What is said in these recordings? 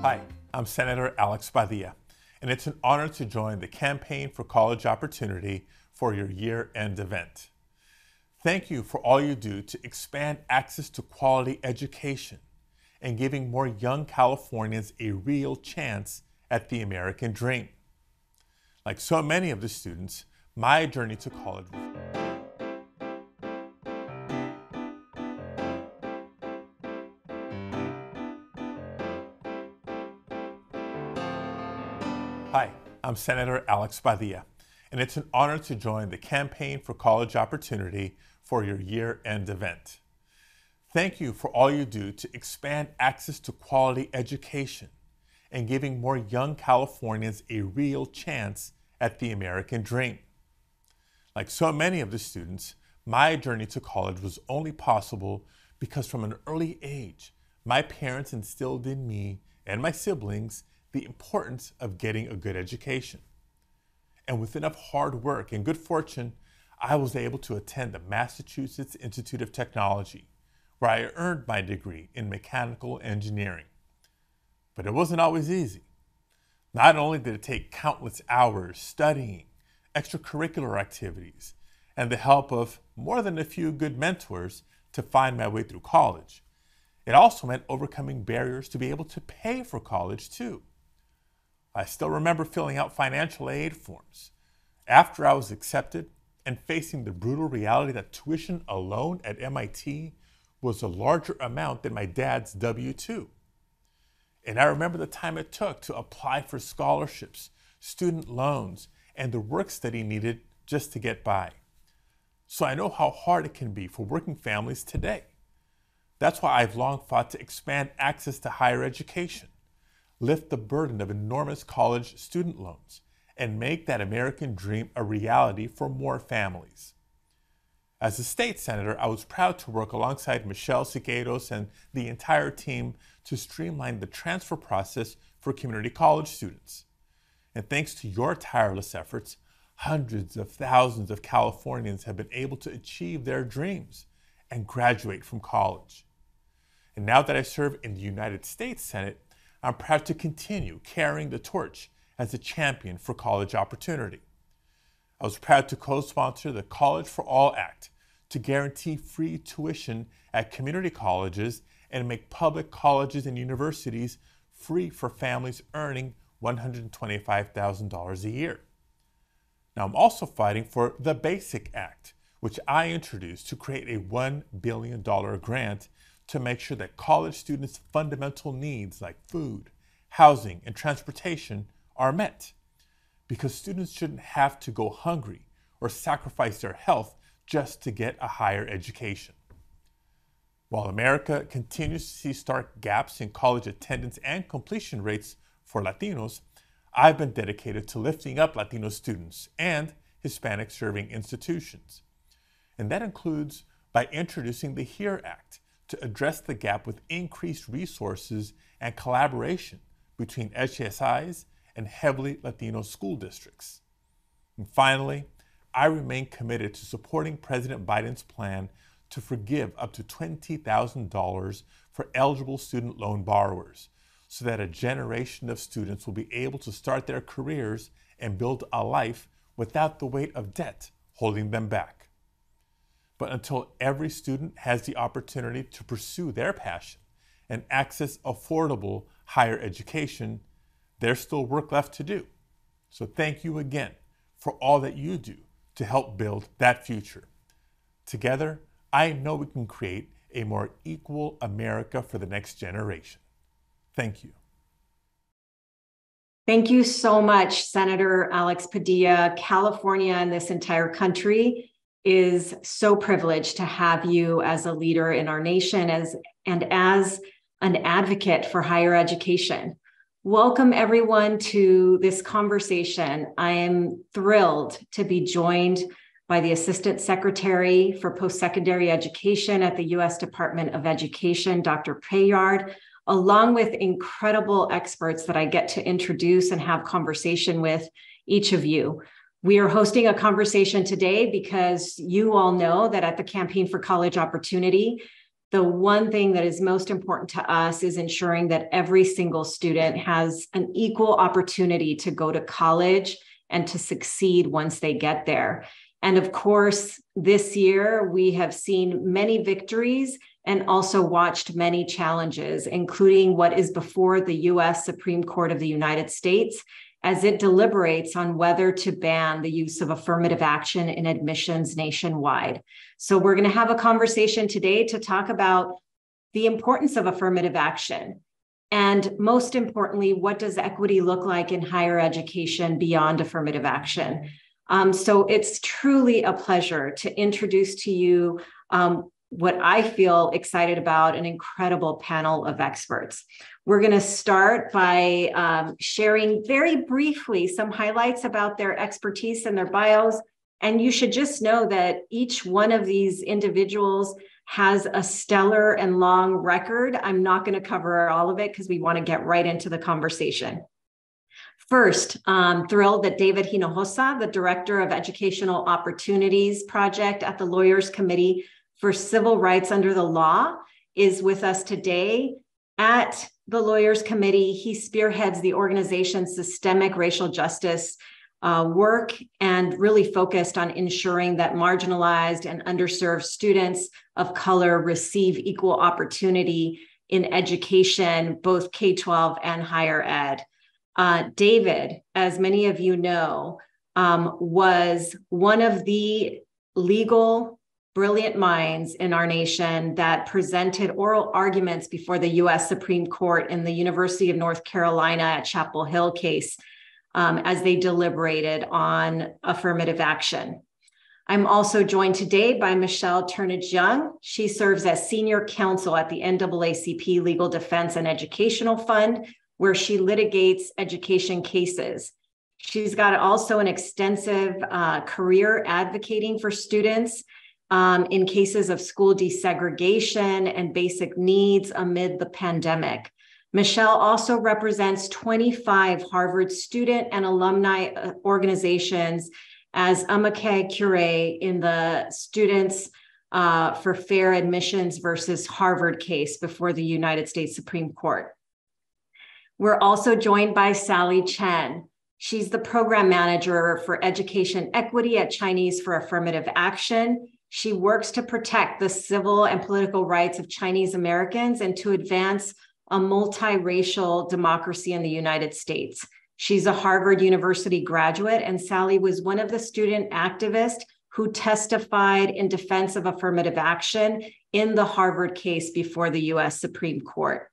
Hi, I'm Senator Alex Padilla, and it's an honor to join the Campaign for College Opportunity for your year-end event. Thank you for all you do to expand access to quality education and giving more young Californians a real chance at the American dream. Like so many of the students, my journey to college was Hi, I'm Senator Alex Padilla, and it's an honor to join the Campaign for College Opportunity for your year-end event. Thank you for all you do to expand access to quality education and giving more young Californians a real chance at the American dream. Like so many of the students, my journey to college was only possible because from an early age, my parents instilled in me and my siblings the importance of getting a good education. And with enough hard work and good fortune, I was able to attend the Massachusetts Institute of Technology, where I earned my degree in mechanical engineering. But it wasn't always easy. Not only did it take countless hours studying, extracurricular activities, and the help of more than a few good mentors to find my way through college, it also meant overcoming barriers to be able to pay for college too. I still remember filling out financial aid forms after I was accepted and facing the brutal reality that tuition alone at MIT was a larger amount than my dad's W-2. And I remember the time it took to apply for scholarships, student loans, and the work study needed just to get by. So I know how hard it can be for working families today. That's why I've long fought to expand access to higher education, lift the burden of enormous college student loans, and make that American dream a reality for more families. As a state senator, I was proud to work alongside Michaele and the entire team to streamline the transfer process for community college students. And thanks to your tireless efforts, hundreds of thousands of Californians have been able to achieve their dreams and graduate from college. And now that I serve in the United States Senate, I'm proud to continue carrying the torch as a champion for college opportunity. I was proud to co-sponsor the College for All Act to guarantee free tuition at community colleges and make public colleges and universities free for families earning $125,000 a year. Now I'm also fighting for the BASIC Act, which I introduced to create a $1 billion grant to make sure that college students' fundamental needs like food, housing, and transportation are met. Because students shouldn't have to go hungry or sacrifice their health just to get a higher education. While America continues to see stark gaps in college attendance and completion rates for Latinos, I've been dedicated to lifting up Latino students and Hispanic serving institutions. And that includes by introducing the HERE Act to address the gap with increased resources and collaboration between HSIs and heavily Latino school districts. And finally, I remain committed to supporting President Biden's plan to forgive up to $20,000 for eligible student loan borrowers so that a generation of students will be able to start their careers and build a life without the weight of debt holding them back. But until every student has the opportunity to pursue their passion and access affordable higher education, there's still work left to do. So thank you again for all that you do to help build that future. Together, I know we can create a more equal America for the next generation. Thank you. Thank you so much, Senator Alex Padilla. California and this entire country is so privileged to have you as a leader in our nation and as an advocate for higher education. Welcome everyone to this conversation. I am thrilled to be joined by the Assistant Secretary for Postsecondary Education at the U.S. Department of Education, Dr. Paydar, along with incredible experts that I get to introduce and have conversation with each of you. We are hosting a conversation today because you all know that at the Campaign for College Opportunity, the one thing that is most important to us is ensuring that every single student has an equal opportunity to go to college and to succeed once they get there. And of course, this year, we have seen many victories and also watched many challenges, including what is before the U.S. Supreme Court of the United States as it deliberates on whether to ban the use of affirmative action in admissions nationwide. So we're going to have a conversation today to talk about the importance of affirmative action. And most importantly, what does equity look like in higher education beyond affirmative action? So it's truly a pleasure to introduce to you what I feel excited about, an incredible panel of experts. We're going to start by sharing very briefly some highlights about their expertise and their bios. And you should just know that each one of these individuals has a stellar and long record. I'm not going to cover all of it because we want to get right into the conversation. First, I'm thrilled that David Hinojosa, the Director of Educational Opportunities Project at the Lawyers Committee for Civil Rights Under the Law, is with us today. At the Lawyers Committee, he spearheads the organization's systemic racial justice work and really focused on ensuring that marginalized and underserved students of color receive equal opportunity in education, both K-12 and higher ed. David, as many of you know, was one of the legal brilliant minds in our nation that presented oral arguments before the U.S. Supreme Court in the University of North Carolina at Chapel Hill case as they deliberated on affirmative action. I'm also joined today by Michaele Turnage. She serves as senior counsel at the NAACP Legal Defense and Educational Fund, where she litigates education cases. She's got also an extensive career advocating for students in cases of school desegregation and basic needs amid the pandemic. Michaele also represents 25 Harvard student and alumni organizations as amici curiae in the Students for Fair Admissions versus Harvard case before the United States Supreme Court. We're also joined by Sally Chen. She's the program manager for education equity at Chinese for Affirmative Action. She works to protect the civil and political rights of Chinese Americans and to advance a multiracial democracy in the United States. She's a Harvard University graduate, and Sally was one of the student activists who testified in defense of affirmative action in the Harvard case before the U.S. Supreme Court.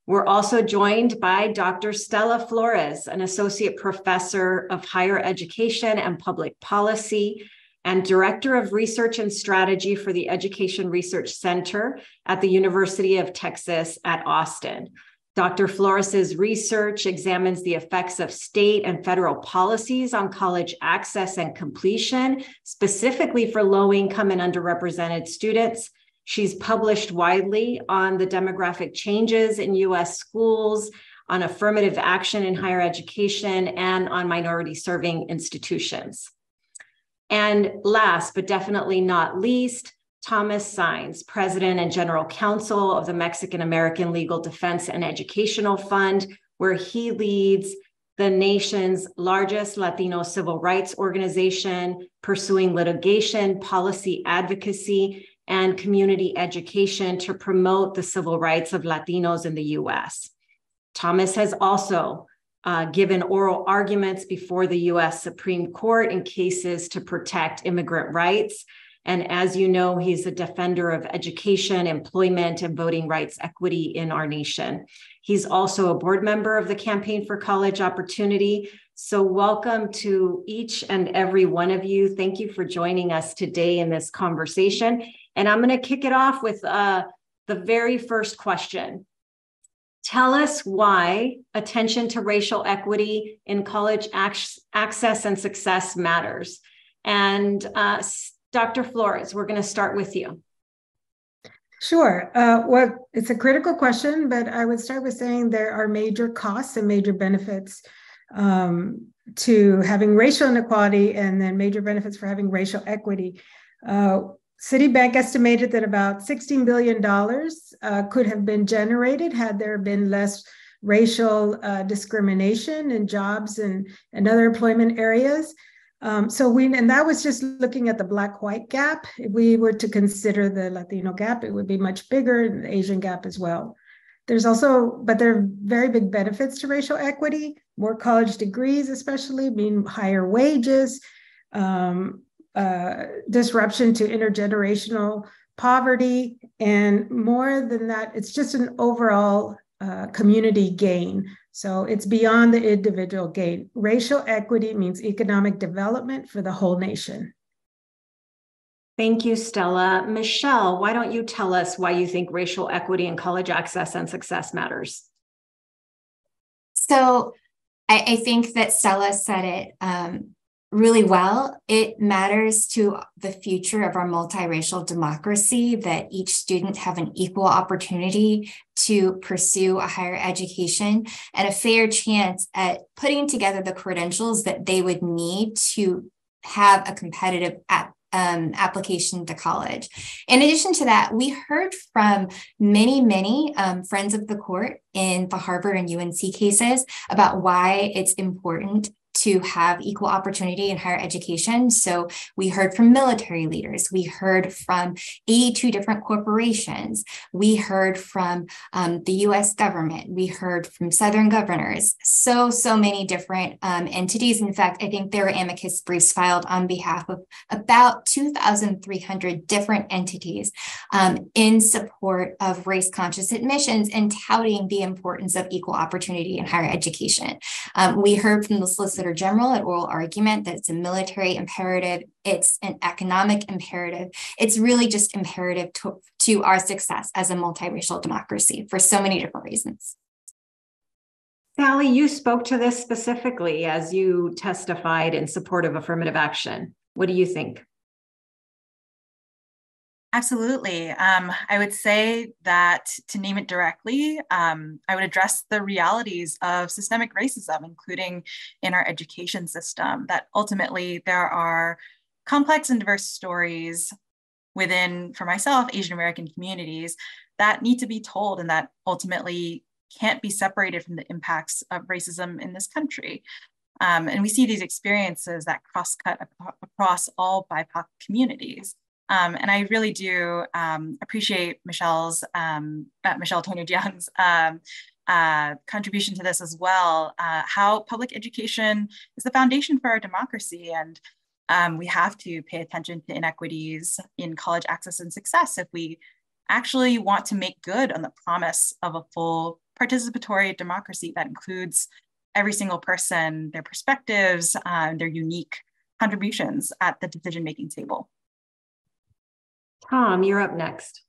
We're also joined by Dr. Stella Flores, an associate professor of higher education and public policy and director of research and strategy for the Education Research Center at the University of Texas at Austin. Dr. Flores's research examines the effects of state and federal policies on college access and completion, specifically for low-income and underrepresented students. She's published widely on the demographic changes in U.S. schools, on affirmative action in higher education, and on minority-serving institutions. And last, but definitely not least, Thomas Saenz, President and General Counsel of the Mexican American Legal Defense and Educational Fund, where he leads the nation's largest Latino civil rights organization, pursuing litigation, policy advocacy, and community education to promote the civil rights of Latinos in the U.S. Thomas has also given oral arguments before the U.S. Supreme Court in cases to protect immigrant rights. And as you know, he's a defender of education, employment, and voting rights equity in our nation. He's also a board member of the Campaign for College Opportunity. So welcome to each and every one of you. Thank you for joining us today in this conversation. And I'm going to kick it off with the very first question. Tell us why attention to racial equity in college access and success matters. And Dr. Flores, we're going to start with you. Sure. Well, it's a critical question, but I would start with saying there are major costs and major benefits to having racial inequality, and then major benefits for having racial equity. Citibank estimated that about $16 billion could have been generated had there been less racial discrimination in jobs and other employment areas. And that was just looking at the Black-white gap. If we were to consider the Latino gap, it would be much bigger, and the Asian gap as well. But there are very big benefits to racial equity. More college degrees, especially, mean higher wages, disruption to intergenerational poverty, and more than that, it's just an overall community gain. So it's beyond the individual gain. Racial equity means economic development for the whole nation. Thank you, Stella. Michele, why don't you tell us why you think racial equity in college access and success matters? So I think that Stella said it really well. It matters to the future of our multiracial democracy that each student have an equal opportunity to pursue a higher education and a fair chance at putting together the credentials that they would need to have a competitive application to college. In addition to that, we heard from many friends of the court in the Harvard and UNC cases about why it's important to have equal opportunity in higher education. So we heard from military leaders, we heard from 82 different corporations, we heard from the US government, we heard from Southern governors, so many different entities. In fact, I think there were amicus briefs filed on behalf of about 2,300 different entities in support of race-conscious admissions and touting the importance of equal opportunity in higher education. We heard from the Solicitor General at oral argument that it's a military imperative, it's an economic imperative, it's really just imperative to our success as a multiracial democracy for so many different reasons. Sally, you spoke to this specifically as you testified in support of affirmative action. What do you think? Absolutely. I would say that, to name it directly, I would address the realities of systemic racism, including in our education system, that ultimately there are complex and diverse stories within, for myself, Asian American communities that need to be told and that ultimately can't be separated from the impacts of racism in this country. And we see these experiences that cross-cut across all BIPOC communities. And I really do appreciate Michele Turnage-Young's contribution to this as well, how public education is the foundation for our democracy. And we have to pay attention to inequities in college access and success if we actually want to make good on the promise of a full participatory democracy that includes every single person, their perspectives, their unique contributions at the decision-making table. Tom, you're up next.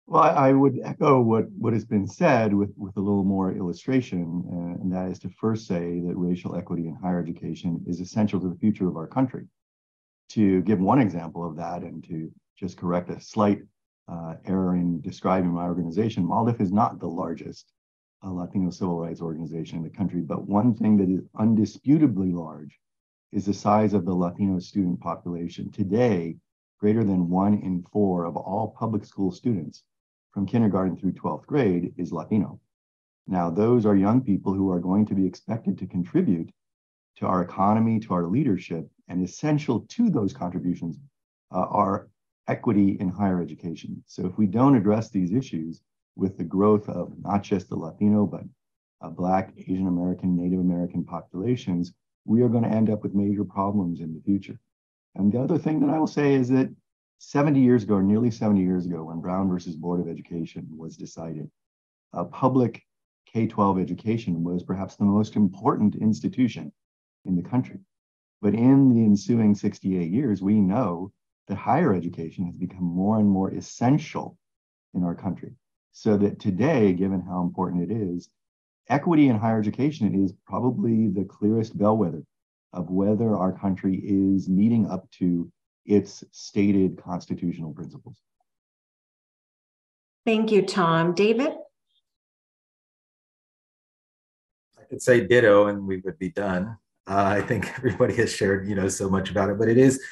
Well, I would echo what has been said with a little more illustration, and that is to first say that racial equity in higher education is essential to the future of our country. To give one example of that, and to just correct a slight error in describing my organization, MALDEF is not the largest Latino civil rights organization in the country, but one thing that is undisputably large is the size of the Latino student population. Today, greater than 1 in 4 of all public school students from kindergarten through 12th grade is Latino. Now, those are young people who are going to be expected to contribute to our economy, to our leadership, and essential to those contributions are equity in higher education. So if we don't address these issues with the growth of not just the Latino, but Black, Asian American, Native American populations, we are going to end up with major problems in the future. And the other thing that I will say is that 70 years ago, or nearly 70 years ago, when Brown versus Board of Education was decided, public K-12 education was perhaps the most important institution in the country. But in the ensuing 68 years, we know that higher education has become more and more essential in our country. So that today, given how important it is, equity in higher education is probably the clearest bellwether of whether our country is meeting up to its stated constitutional principles. Thank you, Tom. David? I could say ditto and we would be done. I think everybody has shared, so much about it, but it is,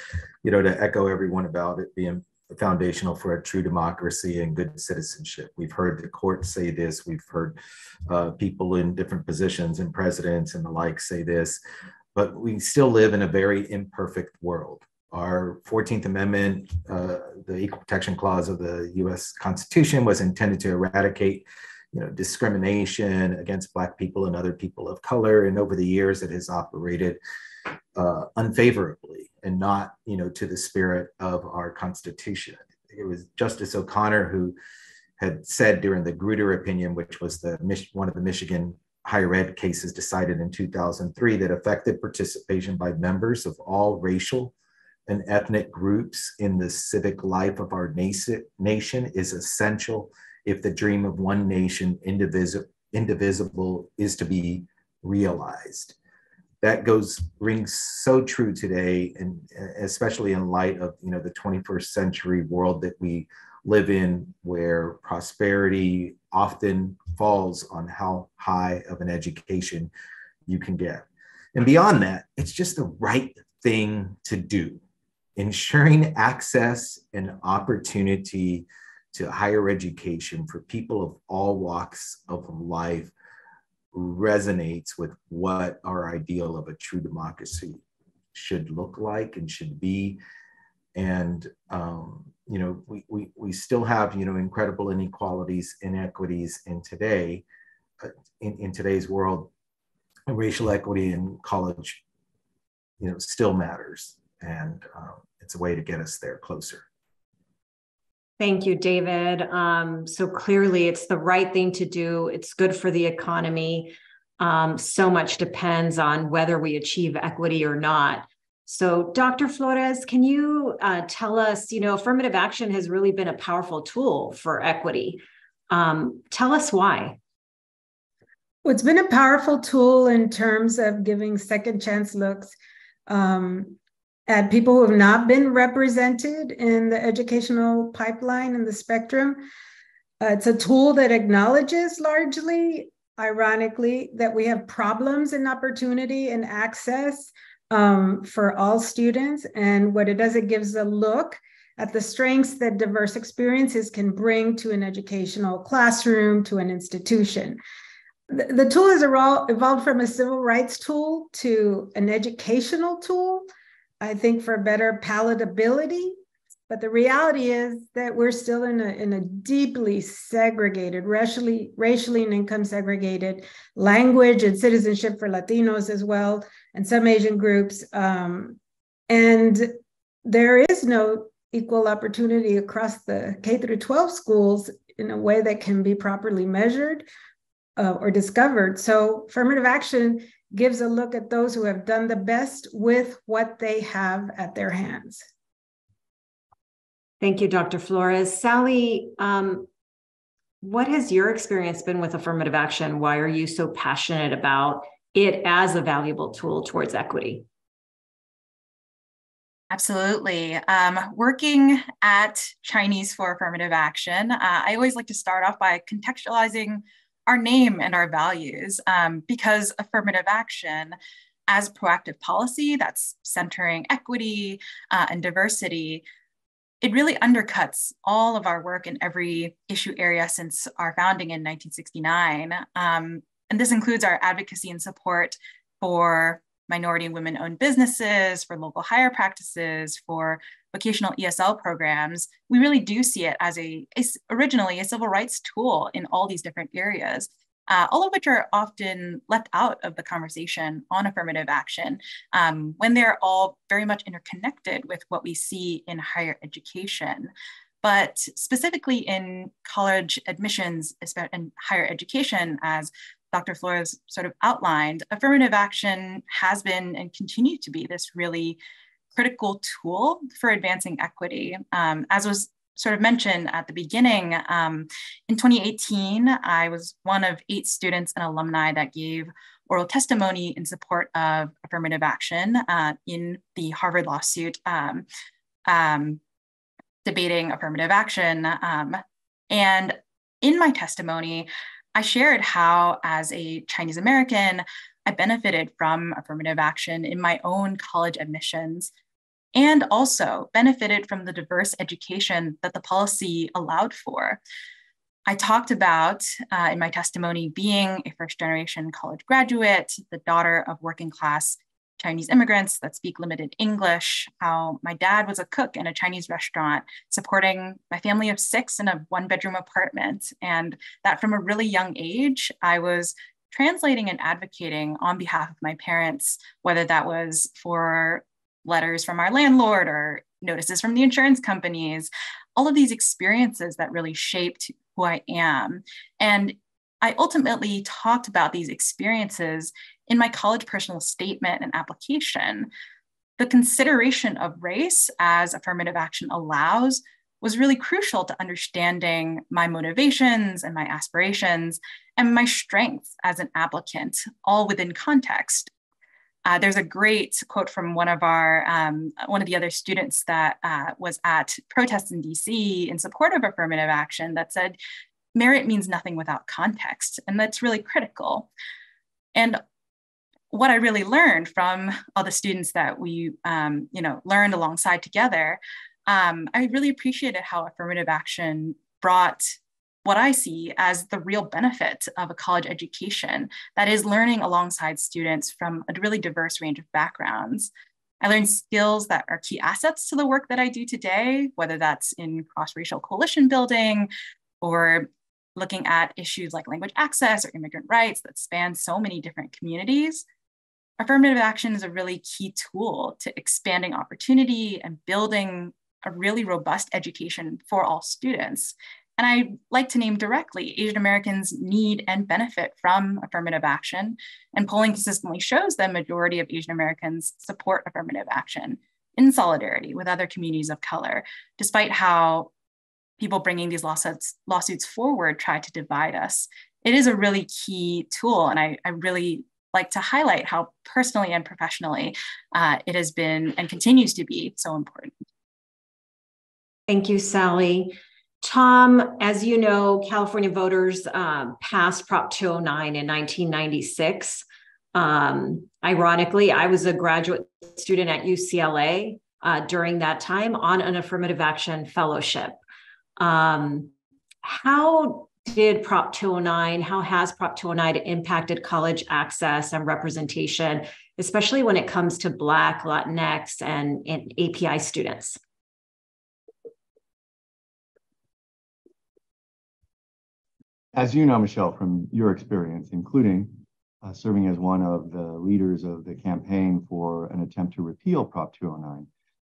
to echo everyone about it being foundational for a true democracy and good citizenship. We've heard the court say this. We've heard people in different positions and presidents and the like say this, but we still live in a very imperfect world. Our 14th Amendment, the Equal Protection Clause of the US Constitution, was intended to eradicate discrimination against Black people and other people of color. And over the years, it has operated unfavorably and not, to the spirit of our Constitution. It was Justice O'Connor who had said during the Grutter opinion, which was one of the Michigan higher ed cases decided in 2003, that effective participation by members of all racial and ethnic groups in the civic life of our nation is essential if the dream of one nation, indivisible, is to be realized. That rings so true today, and especially in light of the 21st century world that we live in, where prosperity often falls on how high of an education you can get. And beyond that, it's just the right thing to do. Ensuring access and opportunity to higher education for people of all walks of life resonates with what our ideal of a true democracy should look like and should be. And we still have incredible inequalities, inequities in today's world. Racial equity in college still matters, and it's a way to get us there closer. Thank you, David. So clearly it's the right thing to do. It's good for the economy. So much depends on whether we achieve equity or not. So Dr. Flores, can you tell us, affirmative action has really been a powerful tool for equity. Tell us why. Well, it's been a powerful tool in terms of giving second chance looks at people who have not been represented in the educational pipeline and the spectrum. It's a tool that acknowledges largely, ironically, that we have problems in opportunity and access for all students. And what it does, it gives a look at the strengths that diverse experiences can bring to an educational classroom, to an institution. The tool has evolved from a civil rights tool to an educational tool, I think, for better palatability. But the reality is that we're still in a deeply segregated, racially and income segregated language and citizenship for Latinos as well, and some Asian groups. And there is no equal opportunity across the K through 12 schools in a way that can be properly measured or discovered. So affirmative action gives a look at those who have done the best with what they have at their hands. Thank you, Dr. Flores. Sally, what has your experience been with affirmative action? Why are you so passionate about it as a valuable tool towards equity? Absolutely. Working at Chinese for Affirmative Action, I always like to start off by contextualizing our name and our values, because affirmative action as proactive policy that's centering equity and diversity, it really undercuts all of our work in every issue area since our founding in 1969. And this includes our advocacy and support for minority and women-owned businesses, for local hire practices, for vocational ESL programs. We really do see it as originally a civil rights tool in all these different areas, all of which are often left out of the conversation on affirmative action when they're all very much interconnected with what we see in higher education. But specifically in college admissions and higher education, as Dr. Flores sort of outlined, affirmative action has been and continues to be this really critical tool for advancing equity. As was sort of mentioned at the beginning, in 2018, I was one of 8 students and alumni that gave oral testimony in support of affirmative action in the Harvard lawsuit debating affirmative action. And in my testimony, I shared how, as a Chinese American, I benefited from affirmative action in my own college admissions and also benefited from the diverse education that the policy allowed for. I talked about in my testimony being a first-generation college graduate, the daughter of working class Chinese immigrants that speak limited English, how my dad was a cook in a Chinese restaurant, supporting my family of 6 in a 1-bedroom apartment, and that from a really young age, I was translating and advocating on behalf of my parents, whether that was for letters from our landlord or notices from the insurance companies, all of these experiences that really shaped who I am. And I ultimately talked about these experiences in my college personal statement and application. The consideration of race as affirmative action allows was really crucial to understanding my motivations and my aspirations and my strengths as an applicant, all within context. There's a great quote from one of the other students that was at protests in DC in support of affirmative action that said, merit means nothing without context. And that's really critical. And what I really learned from all the students that we learned alongside together, I really appreciated how affirmative action brought what I see as the real benefit of a college education, that is learning alongside students from a really diverse range of backgrounds. I learned skills that are key assets to the work that I do today, whether that's in cross-racial coalition building or looking at issues like language access or immigrant rights that span so many different communities. Affirmative action is a really key tool to expanding opportunity and building a really robust education for all students. And I like to name directly, Asian Americans need and benefit from affirmative action. And polling consistently shows that the majority of Asian Americans support affirmative action in solidarity with other communities of color, despite how people bringing these lawsuits forward try to divide us. It is a really key tool. And I really like to highlight how personally and professionally it has been and continues to be so important. Thank you, Sally. Tom, as you know, California voters passed Prop 209 in 1996. Ironically, I was a graduate student at UCLA during that time on an affirmative action fellowship. How did Prop 209, how has Prop 209 impacted college access and representation, especially when it comes to Black, Latinx, and API students? As you know, Michelle, from your experience, including serving as one of the leaders of the campaign for an attempt to repeal Prop 209,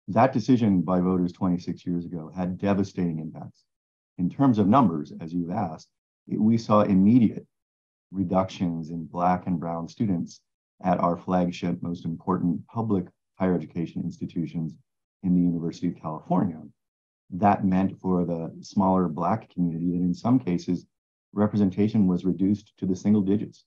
that decision by voters 26 years ago had devastating impacts. In terms of numbers, as you've asked, we saw immediate reductions in Black and Brown students at our flagship, most important public higher education institutions in the University of California. That meant for the smaller Black community that in some cases, representation was reduced to the single digits.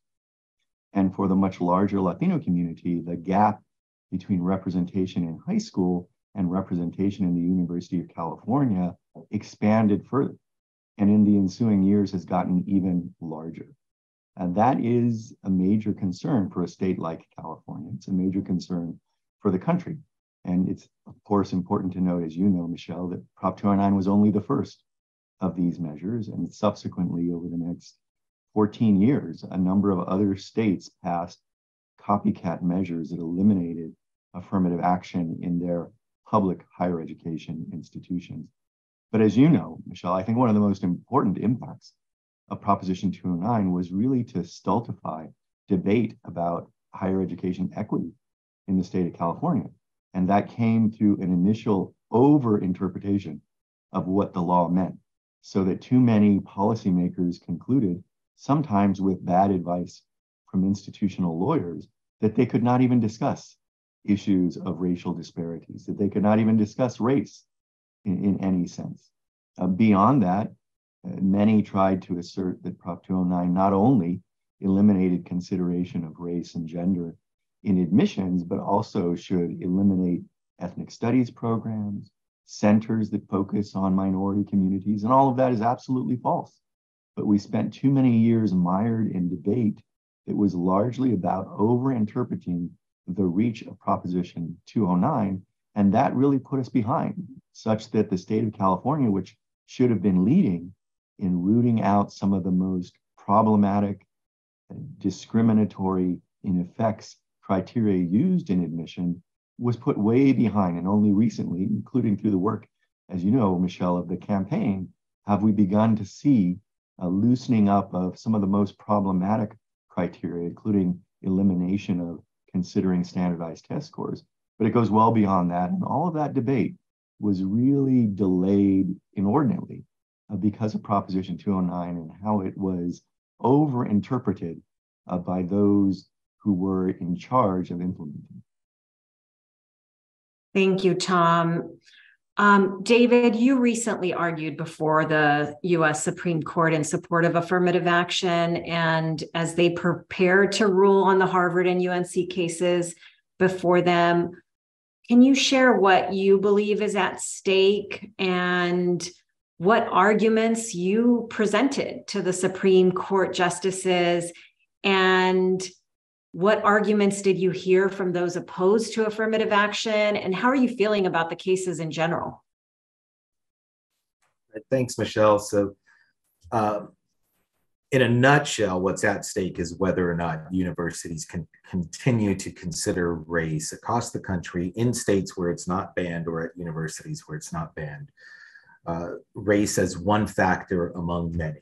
And for the much larger Latino community, the gap between representation in high school and representation in the University of California expanded further, and in the ensuing years has gotten even larger. And that is a major concern for a state like California. It's a major concern for the country. And it's, of course, important to note, as you know, Michelle, that Prop 209 was only the first of these measures, and subsequently over the next 14 years, a number of other states passed copycat measures that eliminated affirmative action in their public higher education institutions. But as you know, Michelle, I think one of the most important impacts of Proposition 209 was really to stultify debate about higher education equity in the state of California. And that came through an initial over-interpretation of what the law meant, so that too many policymakers concluded, sometimes with bad advice from institutional lawyers, that they could not even discuss issues of racial disparities, that they could not even discuss race in any sense. Beyond that, many tried to assert that Prop 209 not only eliminated consideration of race and gender in admissions, but also should eliminate ethnic studies programs, centers that focus on minority communities, and all of that is absolutely false. But we spent too many years mired in debate that was largely about over-interpreting the reach of Proposition 209, and that really put us behind, such that the state of California, which should have been leading in rooting out some of the most problematic, discriminatory in effects criteria used in admission, was put way behind. And only recently, including through the work, as you know, Michelle, of the campaign, have we begun to see a loosening up of some of the most problematic criteria, including elimination of considering standardized test scores. But it goes well beyond that. And all of that debate was really delayed inordinately because of Proposition 209 and how it was over-interpreted by those who were in charge of implementing. Thank you, Tom. David, you recently argued before the U.S. Supreme Court in support of affirmative action, and as they prepare to rule on the Harvard and UNC cases before them, can you share what you believe is at stake and what arguments you presented to the Supreme Court justices, and what arguments did you hear from those opposed to affirmative action, and how are you feeling about the cases in general? Thanks, Michelle. So in a nutshell, what's at stake is whether or not universities can continue to consider race across the country in states where it's not banned or at universities where it's not banned. Race as one factor among many.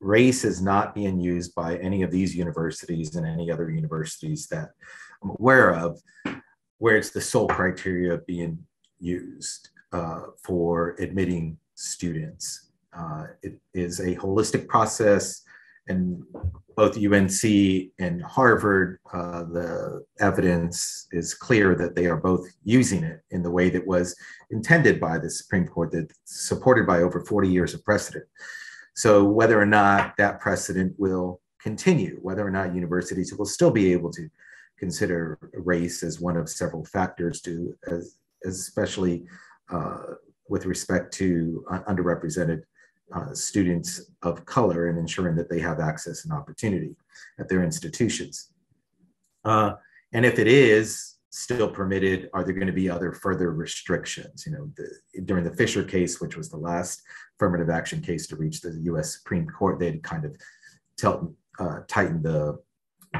Race is not being used by any of these universities and any other universities that I'm aware of, where it's the sole criteria being used for admitting students. It is a holistic process, and both UNC and Harvard, the evidence is clear that they are both using it in the way that was intended by the Supreme Court, that's supported by over 40 years of precedent. So whether or not that precedent will continue, whether or not universities will still be able to consider race as one of several factors to, especially with respect to underrepresented students of color and ensuring that they have access and opportunity at their institutions. And if it is still permitted, are there going to be other further restrictions? You know, during the Fisher case, which was the last affirmative action case to reach the US Supreme Court, they had kind of tightened the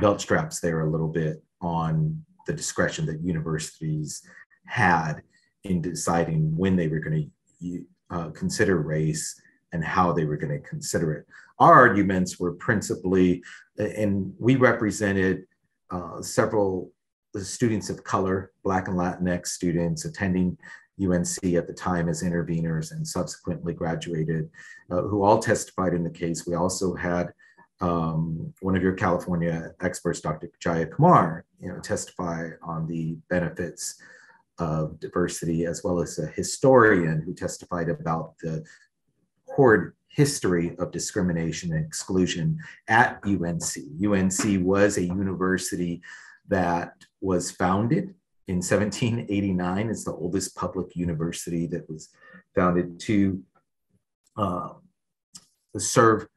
belt straps there a little bit on the discretion that universities had in deciding when they were going to consider race and how they were going to consider it. Our arguments were principally, and we represented several students of color, Black and Latinx students attending UNC at the time as interveners and subsequently graduated, who all testified in the case. We also had one of your California experts, Dr. Jaya Kumar, testify on the benefits of diversity, as well as a historian who testified about the horrid history of discrimination and exclusion at UNC. UNC was a university that was founded in 1789. It's the oldest public university that was founded to serve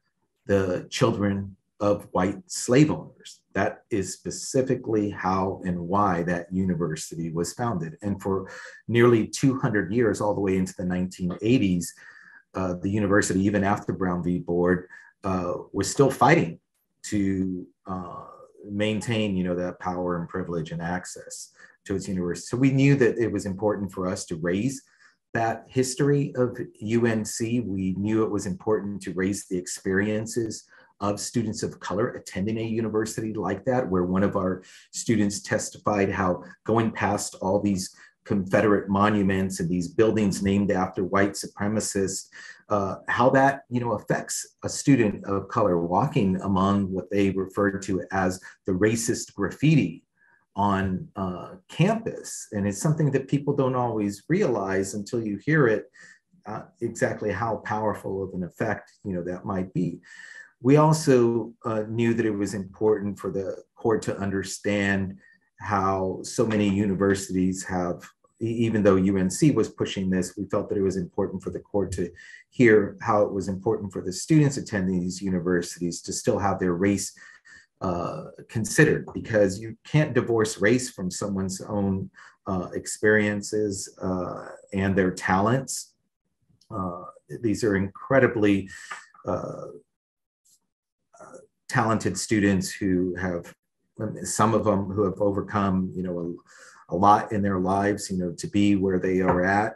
the children of white slave owners. That is specifically how and why that university was founded. And for nearly 200 years, all the way into the 1980s, the university, even after Brown v. Board, was still fighting to maintain, that power and privilege and access to its university. So we knew that it was important for us to raise that history of UNC. We knew it was important to raise the experiences of students of color attending a university like that, where one of our students testified how going past all these Confederate monuments and these buildings named after white supremacists, how that affects a student of color walking among what they referred to as the racist graffiti on campus. And it's something that people don't always realize until you hear it, exactly how powerful of an effect that might be. We also knew that it was important for the court to understand how so many universities have even though UNC was pushing this, we felt that it was important for the court to hear how it was important for the students attending these universities to still have their race considered, because you can't divorce race from someone's own experiences and their talents. These are incredibly talented students who have, some of them who have overcome, you know, a lot in their lives, you know, to be where they are at.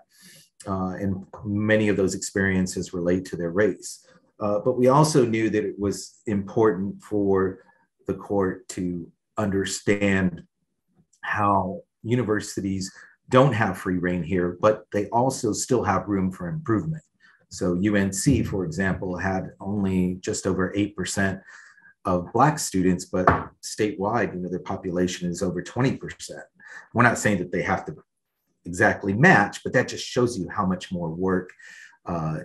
And many of those experiences relate to their race. But we also knew that it was important for the court to understand how universities don't have free reign here, but they also still have room for improvement. So UNC, for example, had only just over 8% of Black students, but statewide, you know, their population is over 20%. We're not saying that they have to exactly match, but that just shows you how much more work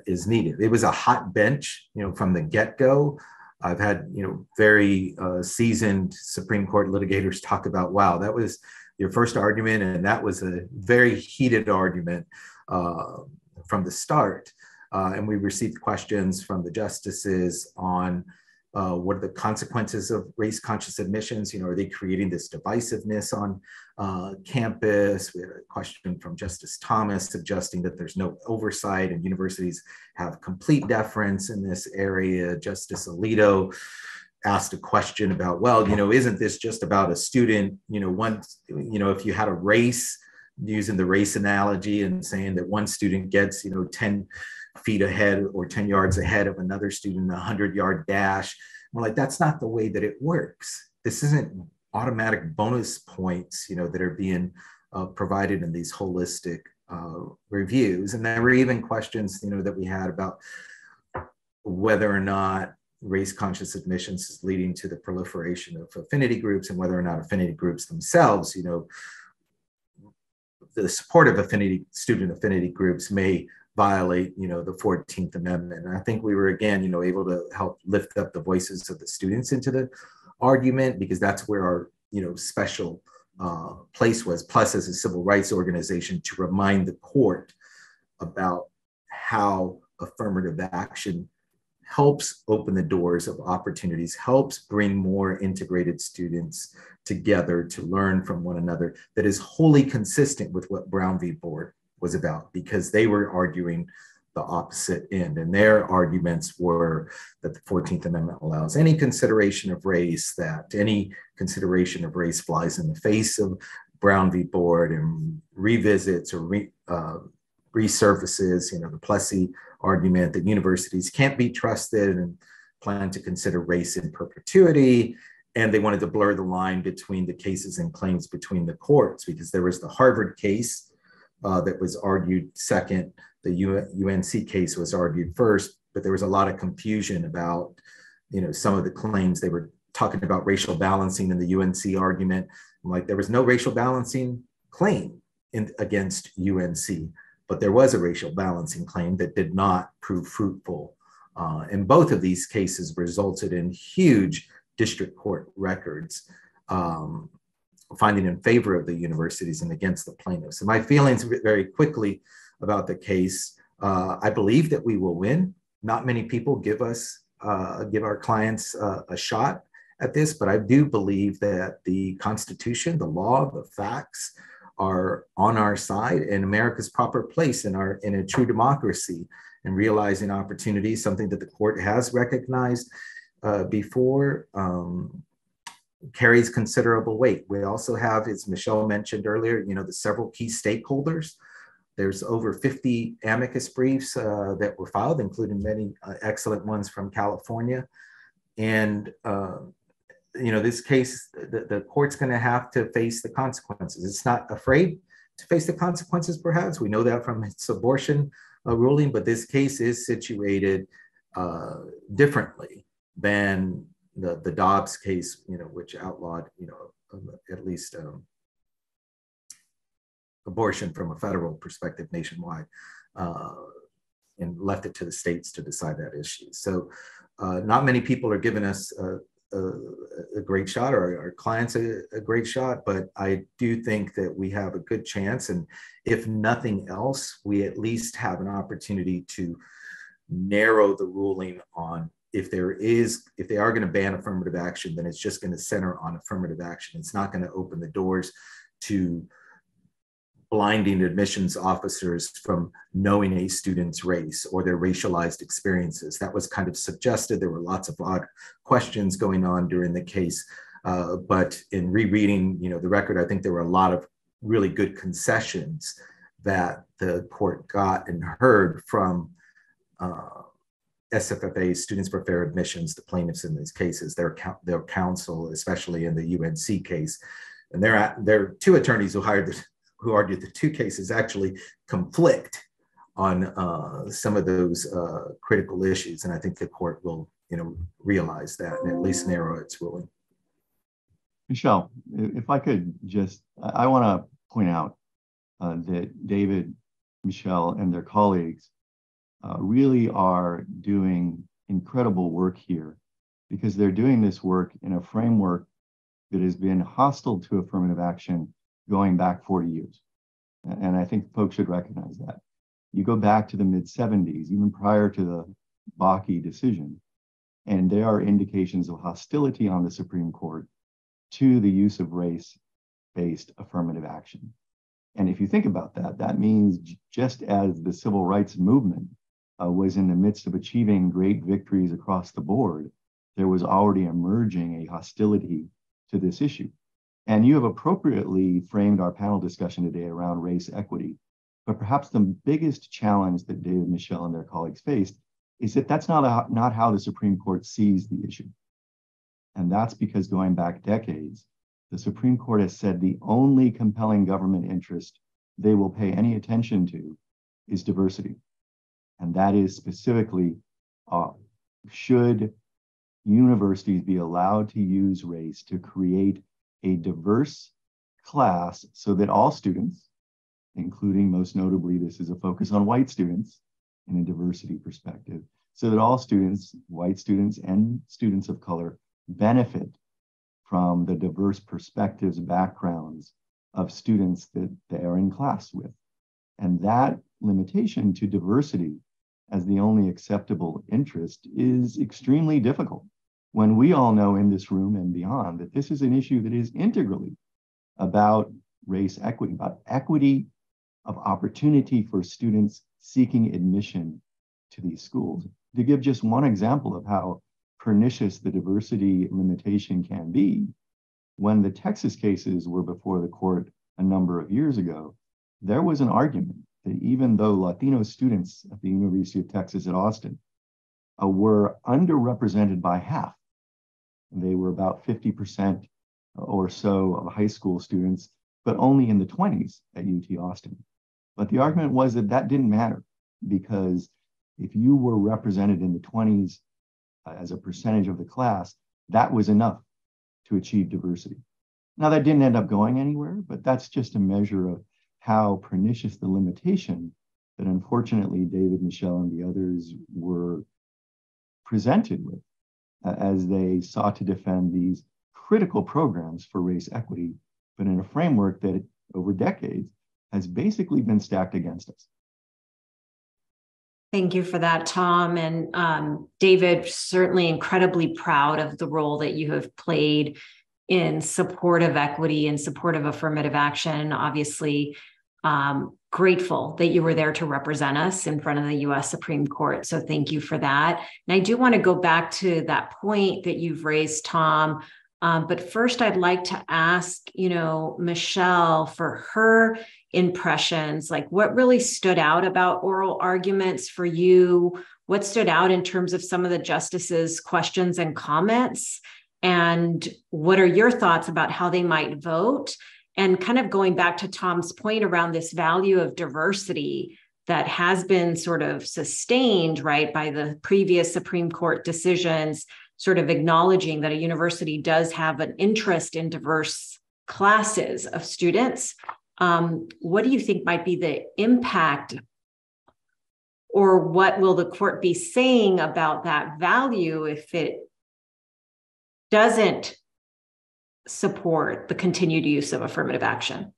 is needed. It was a hot bench, you know, from the get-go. I've had, you know, very seasoned Supreme Court litigators talk about, wow, that was your first argument, and that was a very heated argument from the start. And we received questions from the justices on what are the consequences of race-conscious admissions? You know, are they creating this divisiveness on campus? We had a question from Justice Thomas suggesting that there's no oversight and universities have complete deference in this area. Justice Alito asked a question about, well, you know, isn't this just about a student? You know, once, you know, if you had a race, using the race analogy and saying that one student gets, you know, 10 feet ahead or 10 yards ahead of another student in a 100-yard dash. We're like, that's not the way that it works. This isn't automatic bonus points, you know, that are being provided in these holistic reviews. And there were even questions, you know, that we had about whether or not race-conscious admissions is leading to the proliferation of affinity groups, and whether or not affinity groups themselves, you know, the support of student affinity groups may violate, you know, the 14th Amendment. And I think we were, again, you know, able to help lift up the voices of the students into the argument, because that's where our, you know, special place was, plus as a civil rights organization, to remind the court about how affirmative action helps open the doors of opportunities, helps bring more integrated students together to learn from one another, that is wholly consistent with what Brown v. Board was about, because they were arguing the opposite end. And their arguments were that the 14th Amendment allows any consideration of race, that any consideration of race flies in the face of Brown v. Board and revisits or resurfaces, you know, the Plessy argument that universities can't be trusted and plan to consider race in perpetuity. And they wanted to blur the line between the cases and claims between the courts, because there was the Harvard case that was argued second. The UNC case was argued first, but there was a lot of confusion about, you know, some of the claims. They were talking about racial balancing in the UNC argument. Like, there was no racial balancing claim against UNC, but there was a racial balancing claim that did not prove fruitful. And both of these cases resulted in huge district court records finding in favor of the universities and against the plaintiffs. And my feelings very quickly about the case, I believe that we will win. Not many people give our clients a shot at this, but I do believe that the Constitution, the law, the facts are on our side, and America's proper place in a true democracy, and realizing opportunities, something that the court has recognized before, carries considerable weight. We also have, as Michelle mentioned earlier, you know, the several key stakeholders. There's over 50 amicus briefs that were filed, including many excellent ones from California. And you know, this case, the court's going to have to face the consequences. It's not afraid to face the consequences, perhaps. We know that from its abortion ruling, but this case is situated differently than the Dobbs case, you know, which outlawed, you know, at least abortion from a federal perspective nationwide, and left it to the states to decide that issue. So not many people are giving us a great shot, or our clients a great shot, but I do think that we have a good chance. And if nothing else, we at least have an opportunity to narrow the ruling on if they are going to ban affirmative action, then it's just going to center on affirmative action. It's not going to open the doors to blinding admissions officers from knowing a student's race or their racialized experiences. That was kind of suggested. There were lots of odd questions going on during the case. But in rereading, the record, I think there were a lot of really good concessions that the court got and heard from SFFA, Students for Fair Admissions, the plaintiffs in these cases, their counsel, especially in the UNC case. And there are two attorneys who argued the two cases actually conflict on some of those critical issues. And I think the court will, realize that and at least narrow its ruling. Michelle, if I could I want to point out that David, Michelle, and their colleagues really are doing incredible work here, because they're doing this work in a framework that has been hostile to affirmative action going back 40 years. And I think folks should recognize that. You go back to the mid-70s, even prior to the Bakke decision, and there are indications of hostility on the Supreme Court to the use of race-based affirmative action. And if you think about that, that means just as the civil rights movement was in the midst of achieving great victories across the board, there was already emerging a hostility to this issue. And you have appropriately framed our panel discussion today around race equity. But perhaps the biggest challenge that David, Michelle, and their colleagues faced is that that's not how the Supreme Court sees the issue. And that's because going back decades, the Supreme Court has said the only compelling government interest they will pay any attention to is diversity. And that is specifically, should universities be allowed to use race to create a diverse class so that all students, including most notably, this is a focus on white students in a diversity perspective, so that all students, white students and students of color, benefit from the diverse perspectives, backgrounds of students that they are in class with. And that limitation to diversity as the only acceptable interest is extremely difficult, when we all know in this room and beyond that this is an issue that is integrally about race equity, about equity of opportunity for students seeking admission to these schools. To give just one example of how pernicious the diversity limitation can be, when the Texas cases were before the court a number of years ago, there was an argument that even though Latino students at the University of Texas at Austin were underrepresented by half, they were about 50% or so of high school students, but only in the 20s at UT Austin. But the argument was that that didn't matter, because if you were represented in the 20s as a percentage of the class, that was enough to achieve diversity. Now, that didn't end up going anywhere, but that's just a measure of how pernicious the limitation that unfortunately David, Michelle, and the others were presented with as they sought to defend these critical programs for race equity, but in a framework that over decades has basically been stacked against us. Thank you for that, Tom. And David, certainly incredibly proud of the role that you have played in support of equity and support of affirmative action. Obviously, grateful that you were there to represent us in front of the U.S. Supreme Court. So thank you for that. And I do want to go back to that point that you've raised, Tom. But first, I'd like to ask, Michelle, for her impressions, like what really stood out about oral arguments for you? What stood out in terms of some of the justices' questions and comments? And what are your thoughts about how they might vote? And kind of going back to Tom's point around this value of diversity that has been sort of sustained, right, by the previous Supreme Court decisions, sort of acknowledging that a university does have an interest in diverse classes of students. What do you think might be the impact, or what will the court be saying about that value if it doesn't support the continued use of affirmative action.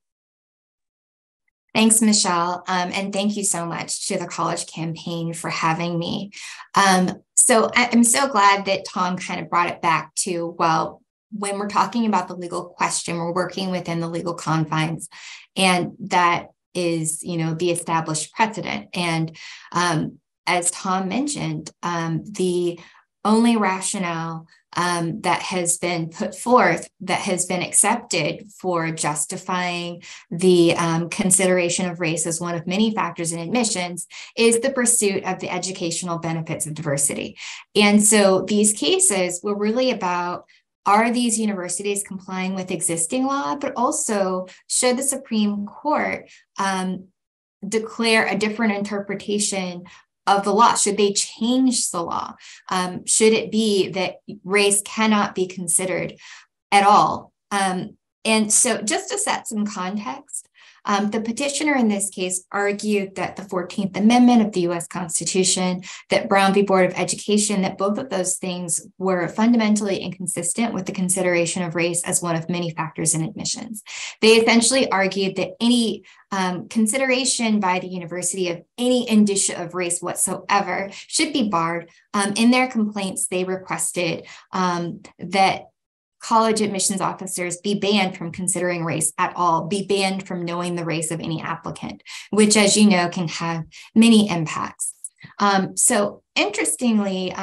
Thanks, Michelle. And thank you so much to the college campaign for having me. So I'm so glad that Tom kind of brought it back to, well, when we're talking about the legal question, we're working within the legal confines, and that is, the established precedent. And as Tom mentioned, the only rationale that has been put forth, that has been accepted for justifying the consideration of race as one of many factors in admissions, is the pursuit of the educational benefits of diversity. And so these cases were really about, are these universities complying with existing law, but also should the Supreme Court declare a different interpretation of the law? Should they change the law? Should it be that race cannot be considered at all? And so just to set some context, the petitioner in this case argued that the 14th Amendment of the U.S. Constitution, that Brown v. Board of Education, that both of those things were fundamentally inconsistent with the consideration of race as one of many factors in admissions. They essentially argued that any consideration by the university of any indicia of race whatsoever should be barred. In their complaints, they requested that college admissions officers be banned from considering race at all, be banned from knowing the race of any applicant, which, as you know, can have many impacts. So interestingly,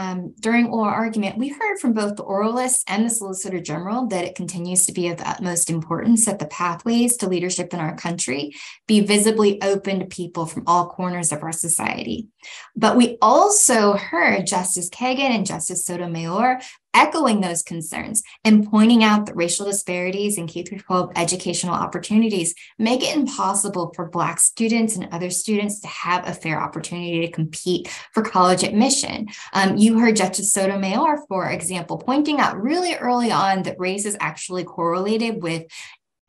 during oral argument, we heard from both the oralists and the Solicitor General that it continues to be of the utmost importance that the pathways to leadership in our country be visibly open to people from all corners of our society. But we also heard Justice Kagan and Justice Sotomayor echoing those concerns and pointing out that racial disparities in K-12 educational opportunities make it impossible for Black students and other students to have a fair opportunity to compete for college admission. You heard Justice Sotomayor, for example, pointing out really early on that race is actually correlated with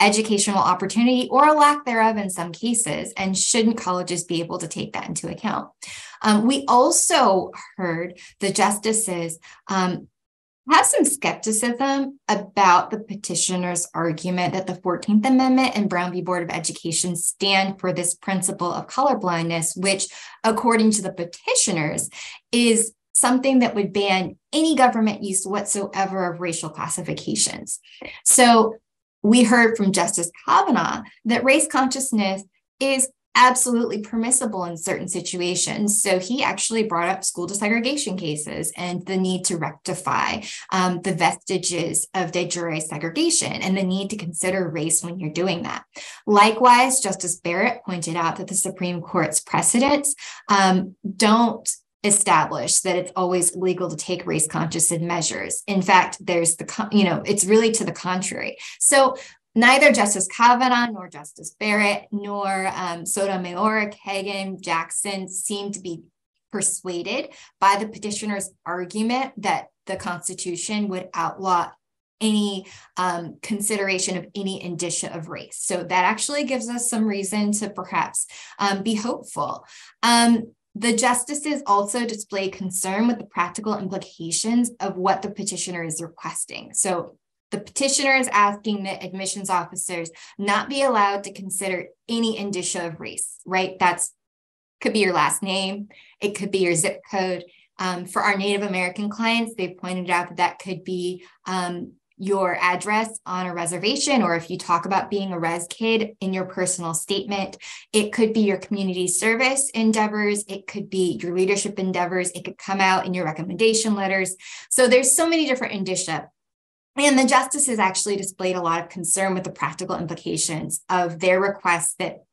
educational opportunity, or a lack thereof in some cases, and shouldn't colleges be able to take that into account? We also heard the justices have some skepticism about the petitioner's argument that the 14th Amendment and Brown v. Board of Education stand for this principle of colorblindness, which, according to the petitioners, is something that would ban any government use whatsoever of racial classifications. So we heard from Justice Kavanaugh that race consciousness is absolutely permissible in certain situations. So he actually brought up school desegregation cases and the need to rectify the vestiges of de jure segregation and the need to consider race when you're doing that. Likewise, Justice Barrett pointed out that the Supreme Court's precedents don't establish that it's always legal to take race conscious measures. In fact, it's really to the contrary. So neither Justice Kavanaugh nor Justice Barrett nor Sotomayor, Kagan, Jackson seem to be persuaded by the petitioner's argument that the Constitution would outlaw any consideration of any indicia of race. So that actually gives us some reason to perhaps be hopeful. The justices also display concern with the practical implications of what the petitioner is requesting. So the petitioner is asking that admissions officers not be allowed to consider any indicia of race, right? Could be your last name. It could be your zip code. For our Native American clients, they pointed out that could be your address on a reservation, or if you talk about being a res kid in your personal statement. It could be your community service endeavors. It could be your leadership endeavors. It could come out in your recommendation letters. So there's so many different indicia. And the justices actually displayed a lot of concern with the practical implications of their request that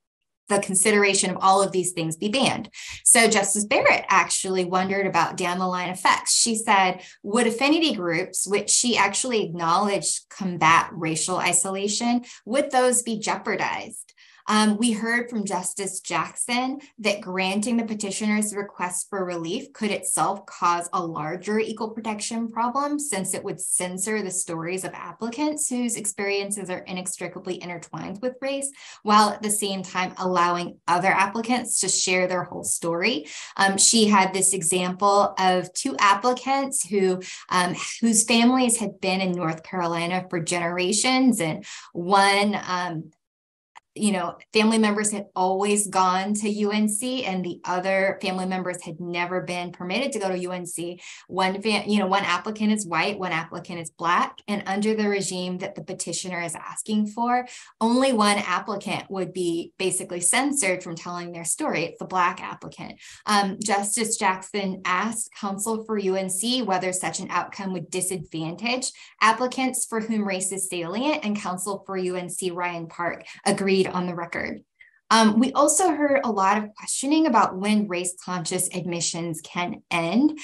the consideration of all of these things be banned. So Justice Barrett actually wondered about down the line effects. She said, would affinity groups, which she actually acknowledged combat racial isolation, would those be jeopardized? We heard from Justice Jackson that granting the petitioner's request for relief could itself cause a larger equal protection problem, since it would censor the stories of applicants whose experiences are inextricably intertwined with race, while at the same time allowing other applicants to share their whole story. She had this example of 2 applicants whose families had been in North Carolina for generations, and one family members had always gone to UNC and the other family members had never been permitted to go to UNC. One applicant is white, one applicant is Black, and under the regime that the petitioner is asking for, only one applicant would be basically censored from telling their story. It's the Black applicant. Justice Jackson asked counsel for UNC whether such an outcome would disadvantage applicants for whom race is salient, and counsel for UNC Ryan Park agreed on the record. We also heard a lot of questioning about when race-conscious admissions can end,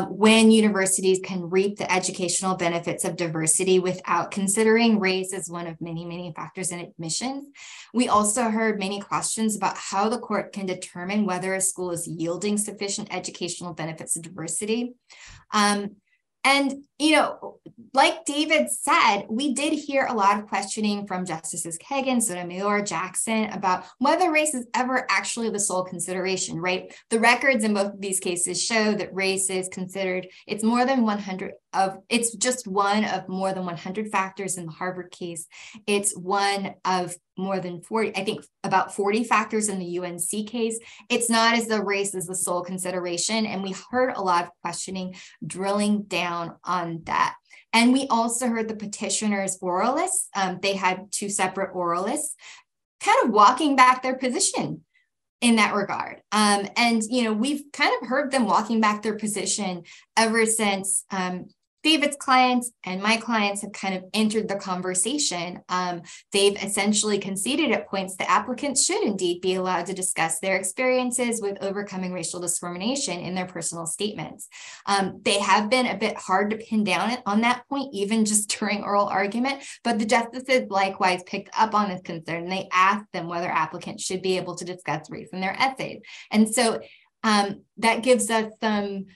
when universities can reap the educational benefits of diversity without considering race as one of many, many factors in admissions. We also heard many questions about how the court can determine whether a school is yielding sufficient educational benefits of diversity. And, like David said, we did hear a lot of questioning from Justices Kagan, Sotomayor, Jackson about whether race is ever actually the sole consideration, right? The records in both of these cases show that race is considered, it's just one of more than 100 factors in the Harvard case. It's one of more than 40, I think about 40 factors in the UNC case. It's not as though race is the sole consideration. And we heard a lot of questioning drilling down on that. And we also heard the petitioner's oralists. They had 2 separate oralists kind of walking back their position in that regard. We've kind of heard them walking back their position ever since David's clients and my clients have kind of entered the conversation. They've essentially conceded at points that applicants should indeed be allowed to discuss their experiences with overcoming racial discrimination in their personal statements. They have been a bit hard to pin down on that point, even just during oral argument, but the justices likewise picked up on this concern. They asked them whether applicants should be able to discuss race in their essays. And so that gives us some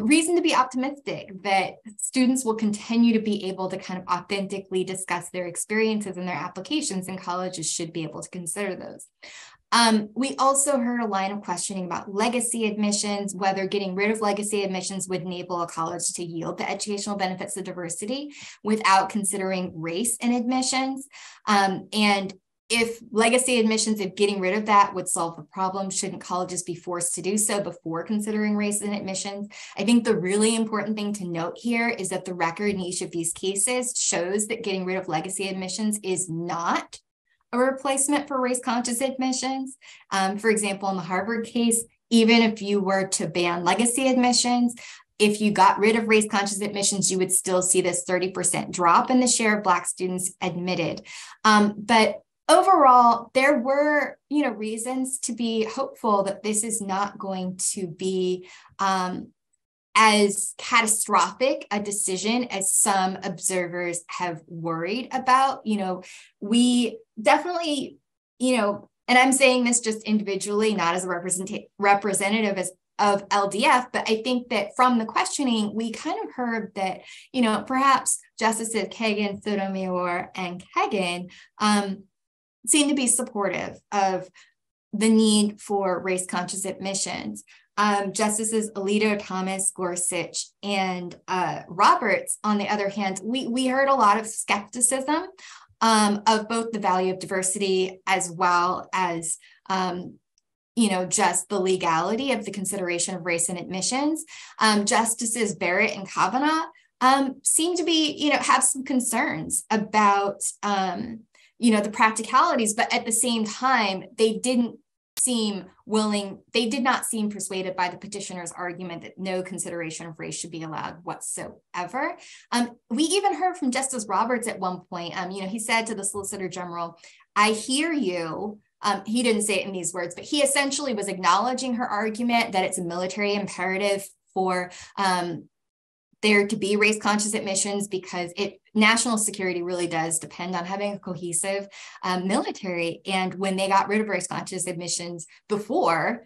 reason to be optimistic that students will continue to be able to kind of authentically discuss their experiences in their applications, and colleges should be able to consider those. We also heard a line of questioning about legacy admissions, whether getting rid of legacy admissions would enable a college to yield the educational benefits of diversity without considering race in admissions. And if legacy admissions, if getting rid of that would solve the problem, shouldn't colleges be forced to do so before considering race in admissions? I think the really important thing to note here is that the record in each of these cases shows that getting rid of legacy admissions is not a replacement for race-conscious admissions. For example, in the Harvard case, even if you were to ban legacy admissions, if you got rid of race-conscious admissions, you would still see this 30% drop in the share of Black students admitted. But overall, there were, reasons to be hopeful that this is not going to be as catastrophic a decision as some observers have worried about. We definitely, and I'm saying this just individually, not as a representative of LDF, but I think that from the questioning, we kind of heard that, perhaps Justices Kagan, Sotomayor, and Kagan seem to be supportive of the need for race-conscious admissions. Justices Alito, Thomas, Gorsuch, and Roberts, on the other hand, we heard a lot of skepticism of both the value of diversity as well as just the legality of the consideration of race in admissions. Justices Barrett and Kavanaugh seem to be, have some concerns about the practicalities, but at the same time, they did not seem persuaded by the petitioner's argument that no consideration of race should be allowed whatsoever. We even heard from Justice Roberts at one point, he said to the Solicitor General, "I hear you." He didn't say it in these words, but he essentially was acknowledging her argument that it's a military imperative for there to be race-conscious admissions because national security really does depend on having a cohesive military. And when they got rid of race-conscious admissions before,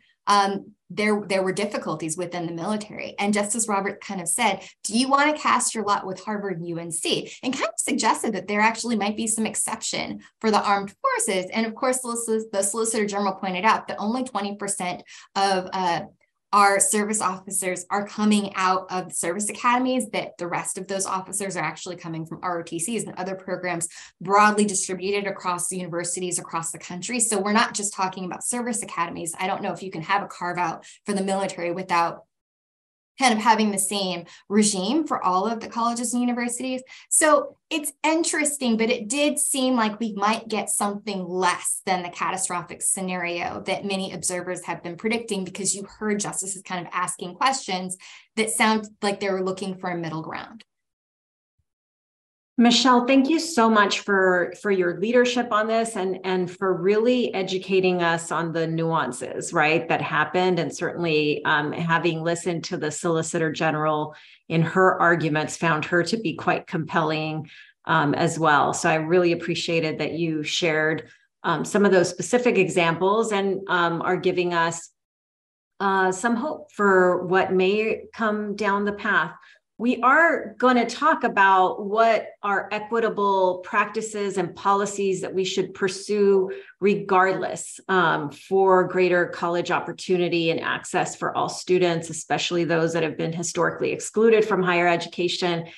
there were difficulties within the military. And just as Robert kind of said, do you want to cast your lot with Harvard and UNC? And kind of suggested that there actually might be some exception for the armed forces. And of course, the Solicitor General pointed out that only 20% of our service officers are coming out of service academies, that the rest of those officers are actually coming from ROTCs and other programs broadly distributed across the universities across the country. So we're not just talking about service academies. I don't know if you can have a carve out for the military without kind of having the same regime for all of the colleges and universities. So it's interesting, but it did seem like we might get something less than the catastrophic scenario that many observers have been predicting, because you heard justices kind of asking questions that sound like they were looking for a middle ground. Michelle, thank you so much for your leadership on this and for really educating us on the nuances, right, that happened. And certainly having listened to the Solicitor General in her arguments, found her to be quite compelling as well. So I really appreciated that you shared some of those specific examples and are giving us some hope for what may come down the path. We are going to talk about what are equitable practices and policies that we should pursue regardless for greater college opportunity and access for all students, especially those that have been historically excluded from higher education.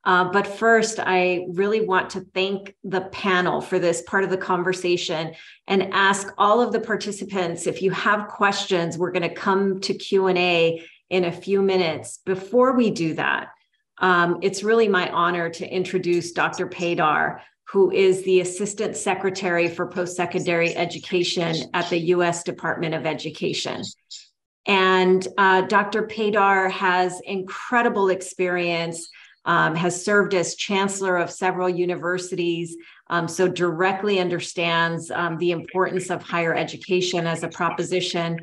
But first, I really want to thank the panel for this part of the conversation and ask all of the participants, if you have questions, we're going to come to Q&A in a few minutes. Before we do that, it's really my honor to introduce Dr. Paydar, who is the Assistant Secretary for Postsecondary Education at the U.S. Department of Education. And Dr. Paydar has incredible experience, has served as chancellor of several universities, so directly understands the importance of higher education as a proposition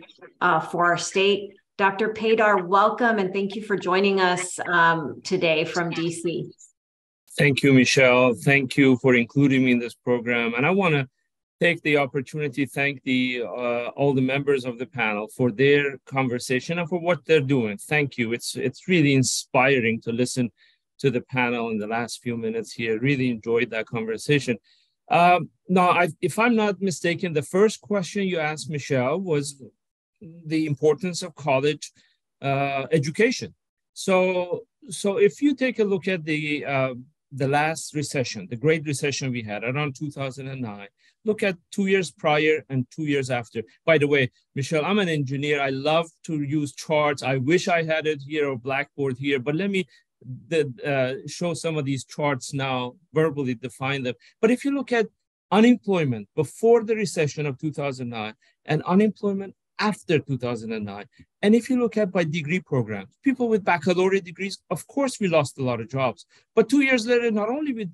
for our state. Dr. Paydar, welcome, and thank you for joining us today from DC. Thank you, Michelle. Thank you for including me in this program. And I want to take the opportunity to thank all the members of the panel for their conversation and for what they're doing. Thank you. It's really inspiring to listen to the panel in the last few minutes here. Really enjoyed that conversation. Now, if I'm not mistaken, the first question you asked, Michelle, was the importance of college education. So if you take a look at the last recession, the Great Recession we had around 2009, look at 2 years prior and 2 years after. By the way, Michelle, I'm an engineer. I love to use charts. I wish I had it here or Blackboard here, but let me show some of these charts now, verbally define them. But if you look at unemployment before the recession of 2009 and unemployment after 2009, and if you look at by degree programs, people with baccalaureate degrees, of course, we lost a lot of jobs. But 2 years later, not only we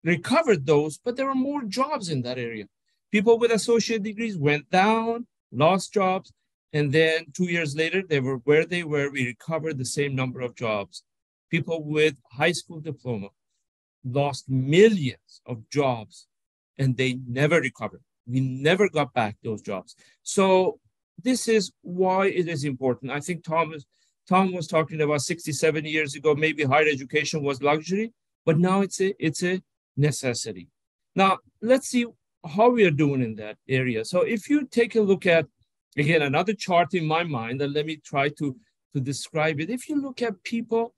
recovered those, but there were more jobs in that area. People with associate degrees went down, lost jobs, and then 2 years later, they were where they were. We recovered the same number of jobs. People with high school diploma lost millions of jobs, and they never recovered. We never got back those jobs. So this is why it is important. I think Tom was talking about 67 years ago, maybe higher education was luxury, but now it's a necessity. Now, let's see how we are doing in that area. So if you take a look at, again, another chart in my mind, and let me try to describe it. If you look at people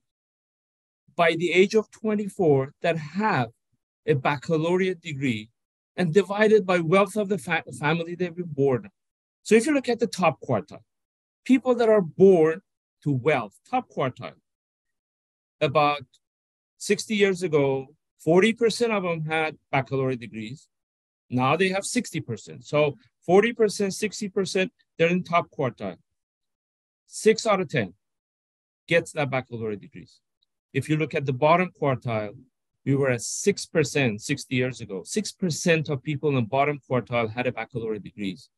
by the age of 24 that have a baccalaureate degree and divided by wealth of the family they've been born. So if you look at the top quartile, people that are born to wealth, top quartile, about 60 years ago, 40% of them had baccalaureate degrees. Now they have 60%. So 40%, 60%, they're in top quartile. 6 out of 10 gets that baccalaureate degrees. If you look at the bottom quartile, we were at 6% 60 years ago. 6% of people in the bottom quartile had a baccalaureate degrees.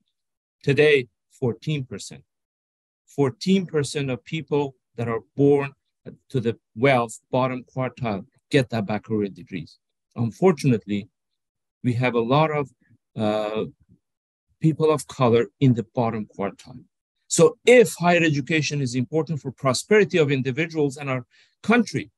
Today, 14%. 14% of people that are born to the wealth, bottom quartile, get that baccalaureate degrees. Unfortunately, we have a lot of people of color in the bottom quartile. So if higher education is important for prosperity of individuals and our country,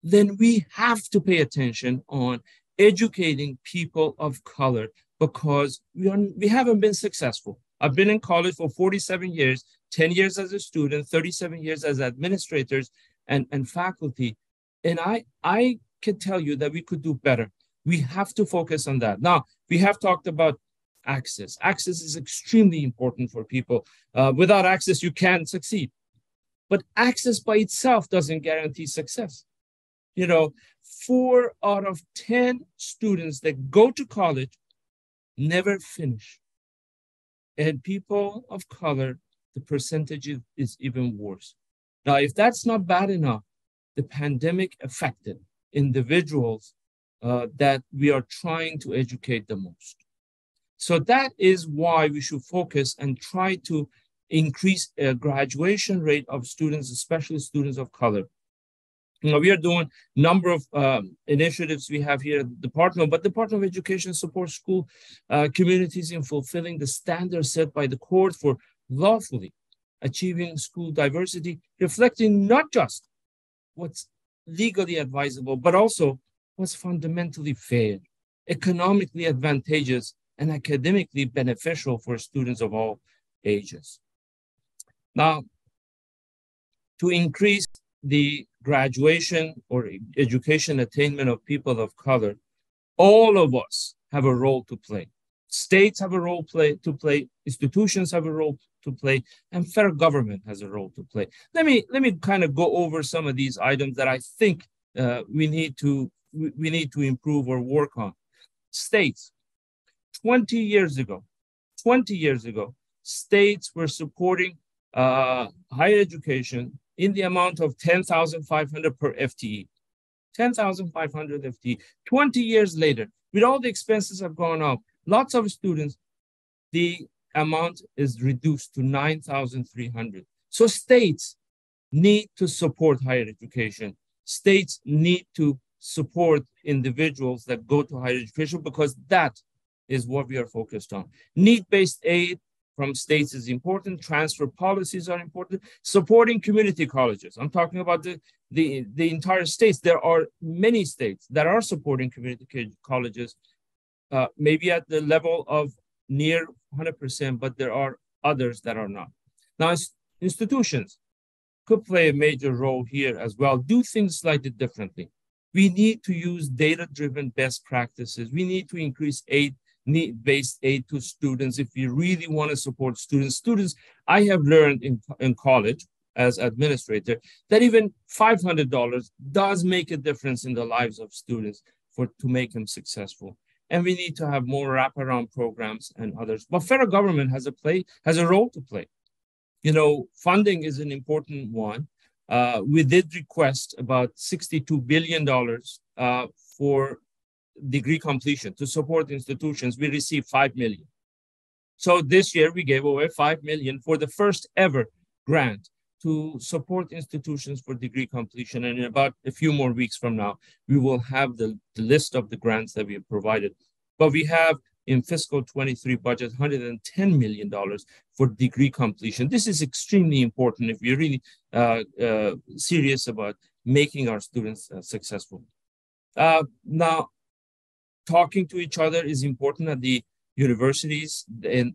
then we have to pay attention on educating people of color, because we haven't been successful. I've been in college for 47 years, 10 years as a student, 37 years as administrators and faculty. And I can tell you that we could do better. We have to focus on that. Now, we have talked about access. Access is extremely important for people. Without access, you can't succeed. But access by itself doesn't guarantee success. 4 out of 10 students that go to college never finish. And people of color, the percentage is even worse. Now, if that's not bad enough, the pandemic affected individuals that we are trying to educate the most. So that is why we should focus and try to increase a graduation rate of students, especially students of color. We are doing a number of initiatives we have here at the department, but the Department of Education supports school communities in fulfilling the standards set by the court for lawfully achieving school diversity, reflecting not just what's legally advisable, but also what's fundamentally fair, economically advantageous, and academically beneficial for students of all ages. Now, to increase the graduation or education attainment of people of color, all of us have a role to play. States have a role to play, institutions have a role to play, and federal government has a role to play. Let me kind of go over some of these items that I think we need to improve or work on. States, 20 years ago, states were supporting higher education in the amount of $10,500 per FTE. 10,500 FTE. 20 years later, with all the expenses have gone up, lots of students, the amount is reduced to 9,300. So states need to support higher education. States need to support individuals that go to higher education, because that is what we are focused on. Need-based aid from states is important. Transfer policies are important. Supporting community colleges. I'm talking about the entire states. There are many states that are supporting community colleges, maybe at the level of near 100%, but there are others that are not. Now, institutions could play a major role here as well. Do things slightly differently. We need to use data-driven best practices. We need to increase need-based aid to students if we really want to support students. I have learned in college as administrator that even $500 does make a difference in the lives of students to make them successful. And we need to have more wraparound programs and others. But federal government has a role to play. Funding is an important one. We did request about $62 billion for degree completion to support institutions. We received $5 million. So this year we gave away $5 million for the first ever grant to support institutions for degree completion. And in about a few more weeks from now, we will have the list of the grants that we have provided. But we have in fiscal 23 budget, $110 million for degree completion. This is extremely important if you're really serious about making our students successful. Now, talking to each other is important at the universities, and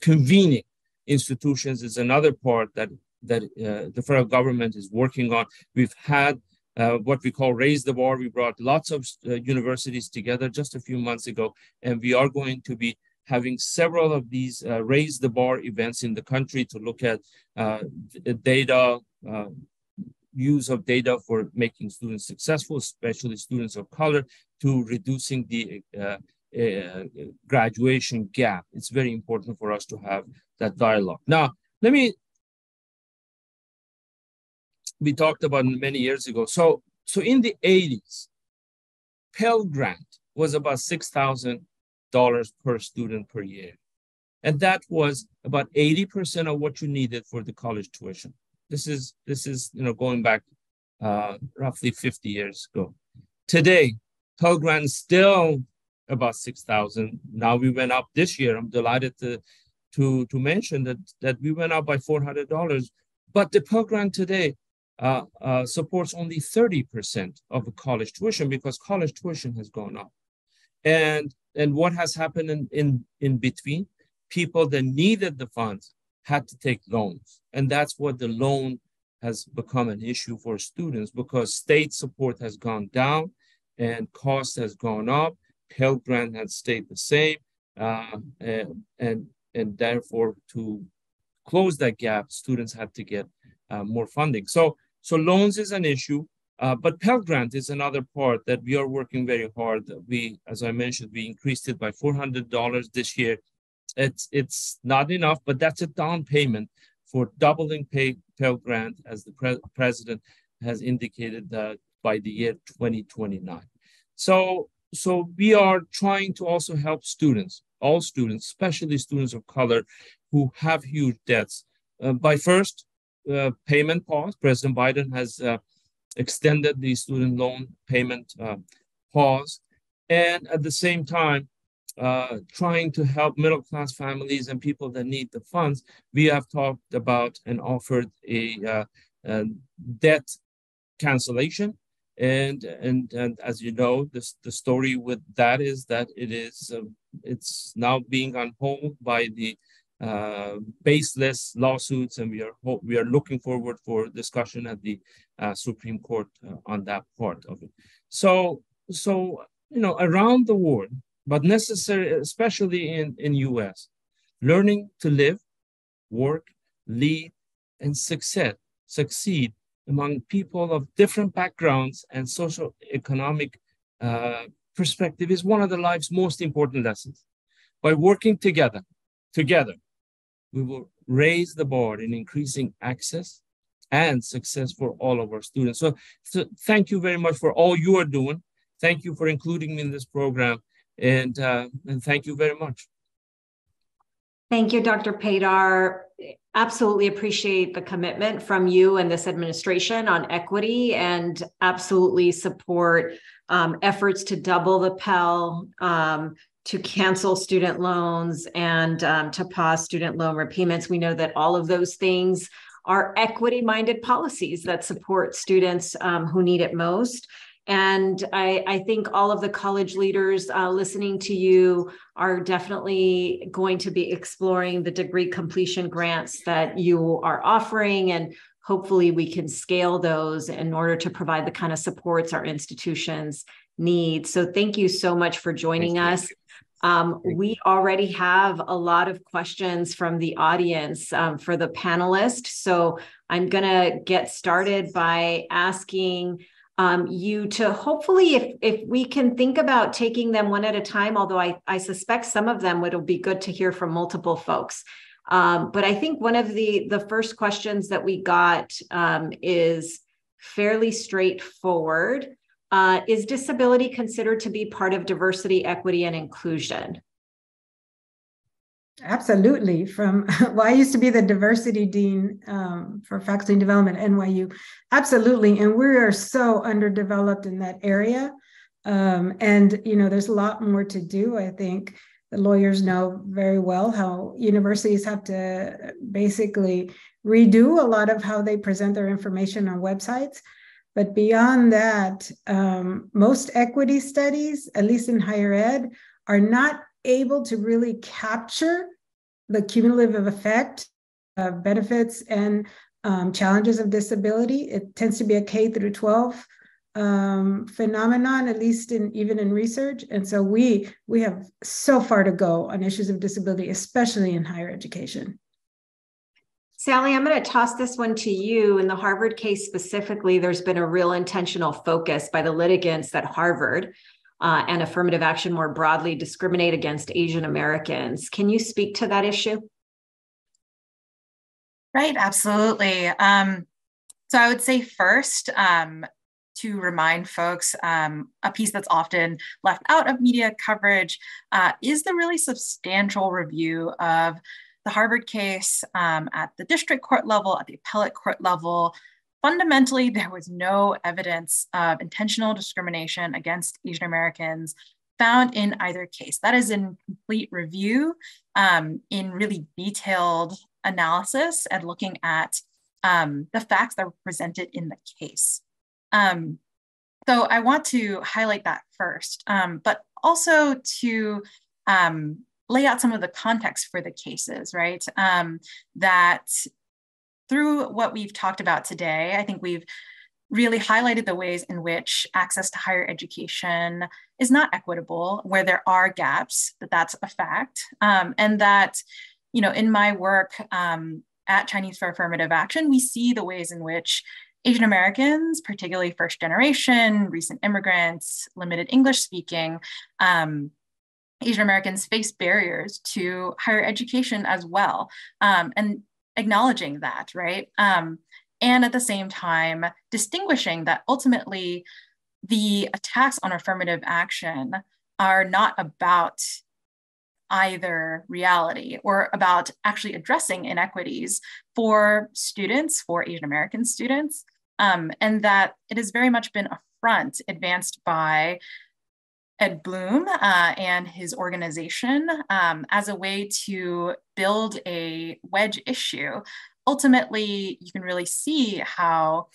convening institutions is another part that the federal government is working on. We've had what we call Raise the Bar. We brought lots of universities together just a few months ago, and we are going to be having several of these Raise the Bar events in the country to look at data, use of data for making students successful, especially students of color, to reducing the graduation gap. It's very important for us to have that dialogue. Now, we talked about many years ago. So in the 80s, Pell Grant was about $6,000 per student per year. And that was about 80% of what you needed for the college tuition. This is going back roughly 50 years ago. Today, Pell Grant is still about $6,000. Now we went up this year. I'm delighted to mention that we went up by $400. But the Pell Grant today supports only 30% of the college tuition because college tuition has gone up. And what has happened in between? People that needed the funds had to take loans. And that's what the loan has become an issue for students because state support has gone down and cost has gone up. Pell Grant has stayed the same. And therefore, to close that gap, students had to get more funding. So loans is an issue, but Pell Grant is another part that we are working very hard. As I mentioned, we increased it by $400 this year. It's not enough, but that's a down payment for doubling Pell Grant, as the president has indicated by the year 2029. So we are trying to also help students, all students, especially students of color who have huge debts. By first, payment pause. President Biden has extended the student loan payment pause. And at the same time, trying to help middle-class families and people that need the funds, we have talked about and offered a debt cancellation. And as you know, the story with that is that it's now being on hold by the baseless lawsuits, and we are looking forward for discussion at the Supreme Court on that part of it. So around the world, but necessary, especially in U.S., learning to live, work, lead, and succeed among people of different backgrounds and socioeconomic perspective is one of the life's most important lessons. By working together, we will raise the bar in increasing access and success for all of our students. So thank you very much for all you are doing. Thank you for including me in this program, and thank you very much. Thank you, Dr. Paydar. Absolutely appreciate the commitment from you and this administration on equity, and absolutely support efforts to double the Pell, to cancel student loans, and to pause student loan repayments. We know that all of those things are equity-minded policies that support students who need it most. And I think all of the college leaders listening to you are definitely going to be exploring the degree completion grants that you are offering, and hopefully we can scale those in order to provide the kind of supports our institutions need. So thank you so much for joining us. We already have a lot of questions from the audience for the panelists. So I'm going to get started by asking you to hopefully, if we can think about taking them one at a time, although I suspect some of them it'll be good to hear from multiple folks. But I think one of the first questions that we got is fairly straightforward. Is disability considered to be part of diversity, equity, and inclusion? Absolutely. I used to be the diversity dean for faculty and development at NYU. Absolutely. And we are so underdeveloped in that area. And there's a lot more to do. I think the lawyers know very well how universities have to basically redo a lot of how they present their information on websites. But beyond that, most equity studies, at least in higher ed, are not able to really capture the cumulative effect of benefits and challenges of disability. It tends to be a K through 12 phenomenon, at least even in research. And so we have so far to go on issues of disability, especially in higher education. Sally, I'm going to toss this one to you. In the Harvard case specifically, there's been a real intentional focus by the litigants that Harvard and affirmative action more broadly discriminate against Asian Americans. Can you speak to that issue? Right, absolutely. So I would say first, to remind folks, a piece that's often left out of media coverage is the really substantial review of the Harvard case at the district court level, at the appellate court level, fundamentally, there was no evidence of intentional discrimination against Asian Americans found in either case. That is in complete review, in really detailed analysis and looking at the facts that were presented in the case. So I want to highlight that first, but also to lay out some of the context for the cases, right? That through what we've talked about today, I think we've really highlighted the ways in which access to higher education is not equitable, where there are gaps, that's a fact. And that, you know, in my work at Chinese for Affirmative Action, we see the ways in which Asian Americans, particularly first generation, recent immigrants, limited English speaking, Asian Americans face barriers to higher education as well. And acknowledging that, right? And at the same time, distinguishing that ultimately the attacks on affirmative action are not about either reality or about actually addressing inequities for students, for Asian American students, and that it has very much been a front advanced by Ed Bloom and his organization as a way to build a wedge issue. Ultimately, you can really see how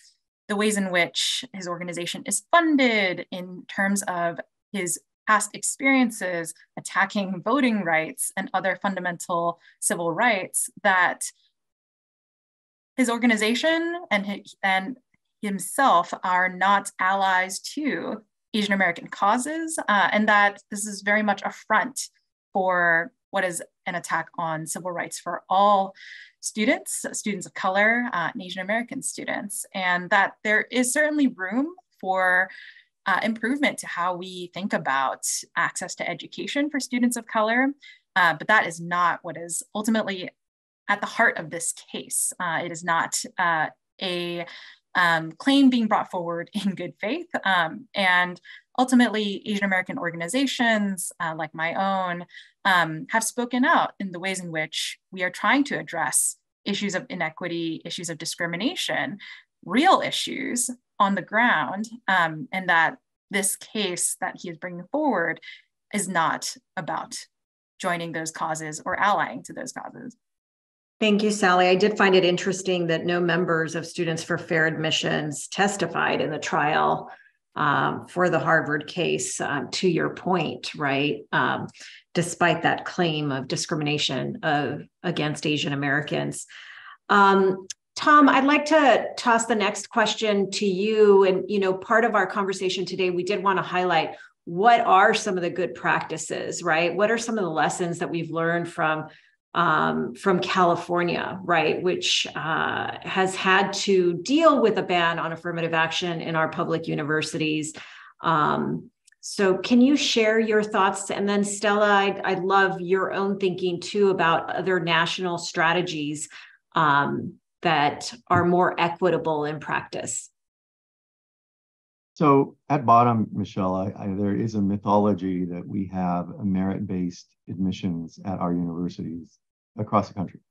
the ways in which his organization is funded in terms of his past experiences attacking voting rights and other fundamental civil rights, that his organization and himself are not allies to Asian American causes, and that this is very much a front for what is an attack on civil rights for all students, students of color, and Asian American students, and that there is certainly room for improvement to how we think about access to education for students of color, but that is not what is ultimately at the heart of this case. It is not a claim being brought forward in good faith. And ultimately, Asian American organizations like my own have spoken out in the ways in which we are trying to address issues of inequity, issues of discrimination, real issues on the ground, and that this case that he is bringing forward is not about joining those causes or allying to those causes. Thank you, Sally. I did find it interesting that no members of Students for Fair Admissions testified in the trial for the Harvard case, to your point, right? Despite that claim of discrimination against Asian Americans. Tom, I'd like to toss the next question to you. And, you know, part of our conversation today, we did want to highlight what are some of the good practices, right? What are some of the lessons that we've learned from California, right, which has had to deal with a ban on affirmative action in our public universities. So can you share your thoughts? And then Stella, I'd love your own thinking too about other national strategies that are more equitable in practice. So at bottom, Michelle, there is a mythology that we have a merit-based admissions at our universities across the country.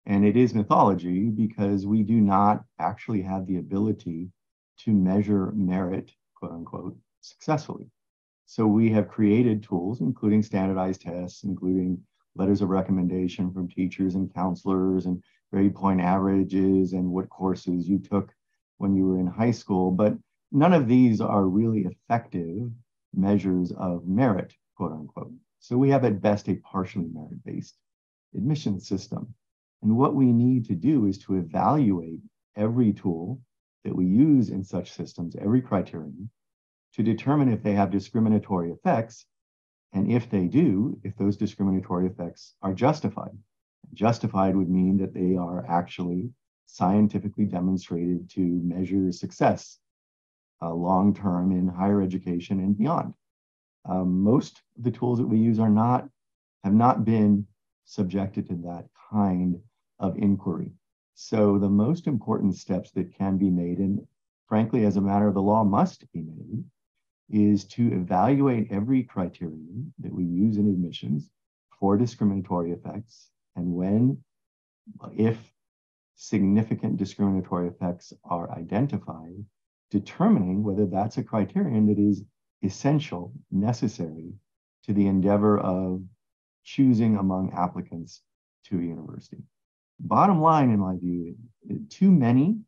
And it is mythology because we do not actually have the ability to measure merit, quote unquote, successfully. So we have created tools, including standardized tests, including letters of recommendation from teachers and counselors and grade point averages and what courses you took when you were in high school. But none of these are really effective measures of merit, quote unquote. So we have at best a partially merit-based admission system. And what we need to do is to evaluate every tool that we use in such systems, every criterion, to determine if they have discriminatory effects. And if they do, if those discriminatory effects are justified. Justified would mean that they are actually scientifically demonstrated to measure success long-term in higher education and beyond. Most of the tools that we use have not been subjected to that kind of inquiry. So the most important steps that can be made, and frankly, as a matter of the law must be made, is to evaluate every criterion that we use in admissions for discriminatory effects And if significant discriminatory effects are identified, determining whether that's a criterion that is essential, necessary to the endeavor of choosing among applicants to a university. Bottom line, in my view, too many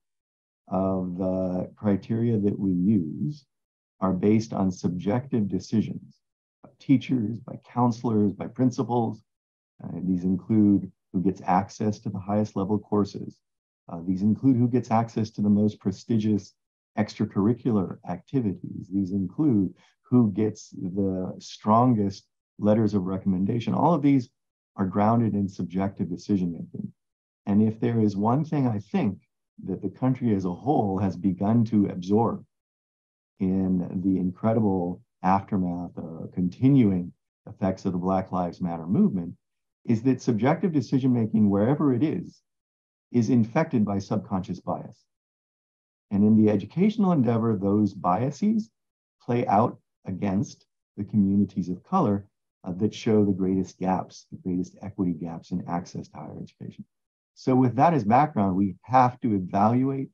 of the criteria that we use are based on subjective decisions by teachers, by counselors, by principals. These include who gets access to the highest level courses. These include who gets access to the most prestigious extracurricular activities. These include who gets the strongest letters of recommendation. All of these are grounded in subjective decision making. And if there is one thing I think that the country as a whole has begun to absorb in the incredible aftermath, continuing effects of the Black Lives Matter movement, is that subjective decision-making, wherever it is infected by subconscious bias. And in the educational endeavor, those biases play out against the communities of color that show the greatest gaps, the greatest equity gaps in access to higher education. So with that as background, we have to evaluate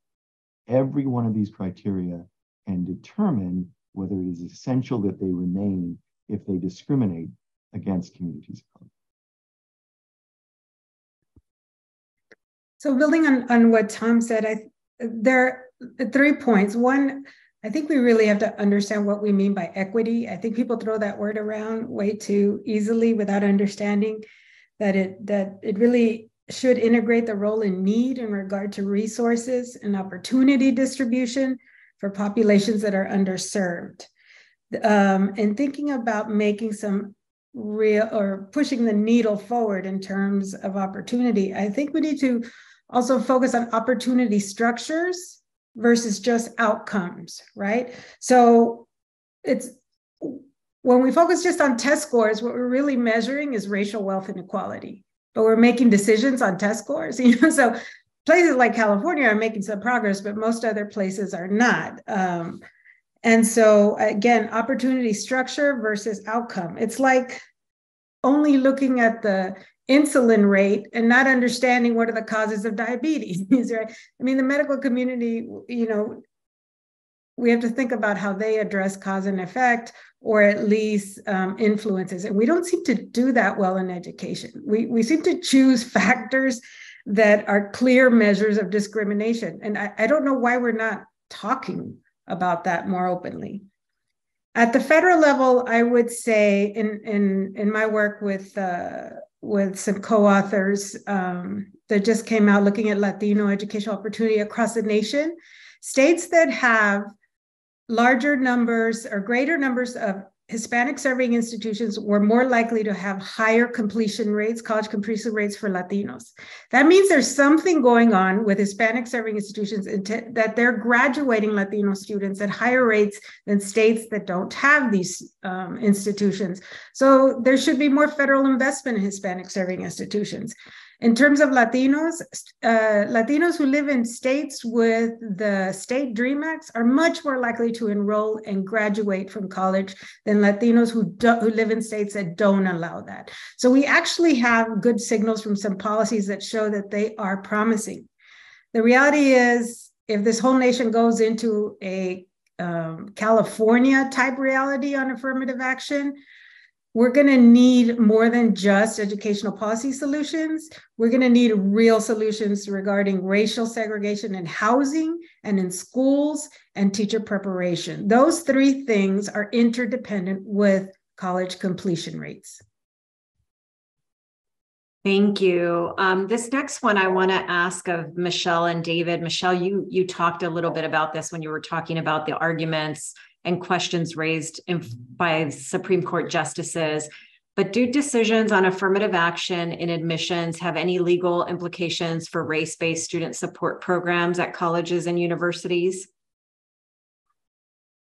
every one of these criteria and determine whether it is essential that they remain if they discriminate against communities of color. So building on what Tom said, there are 3 points. One, I think we really have to understand what we mean by equity. I think people throw that word around way too easily without understanding that it really should integrate the role and need in regard to resources and opportunity distribution for populations that are underserved. And thinking about making some real or pushing the needle forward in terms of opportunity, I think we need to also focus on opportunity structures versus just outcomes, right? So it's when we focus just on test scores, what we're really measuring is racial wealth inequality, but we're making decisions on test scores. So places like California are making some progress, but most other places are not. And so again, opportunity structure versus outcome. It's like only looking at the insulin rate and not understanding what are the causes of diabetes, right? I mean, the medical community, we have to think about how they address cause and effect, or at least influences. And we don't seem to do that well in education. We seem to choose factors that are clear measures of discrimination. And I don't know why we're not talking about that more openly. At the federal level, I would say in my work with some co-authors that just came out looking at Latino educational opportunity across the nation, states that have larger numbers or greater numbers of Hispanic serving institutions were more likely to have higher completion rates, college completion rates for Latinos. That means there's something going on with Hispanic serving institutions that they're graduating Latino students at higher rates than states that don't have these institutions. So there should be more federal investment in Hispanic serving institutions. In terms of Latinos, Latinos who live in states with the state DREAM Acts are much more likely to enroll and graduate from college than Latinos who live in states that don't allow that. So we actually have good signals from some policies that show that they are promising. The reality is, if this whole nation goes into a California type reality on affirmative action, we're going to need more than just educational policy solutions. We're going to need real solutions regarding racial segregation in housing and in schools and teacher preparation. Those 3 things are interdependent with college completion rates. Thank you. This next one I want to ask of Michelle and David. Michelle, you talked a little bit about this when you were talking about the arguments and questions raised by Supreme Court justices. But do decisions on affirmative action in admissions have any legal implications for race-based student support programs at colleges and universities?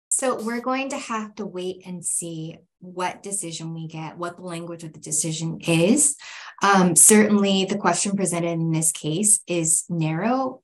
So we're going to have to wait and see what decision we get, what the language of the decision is. Certainly the question presented in this case is narrow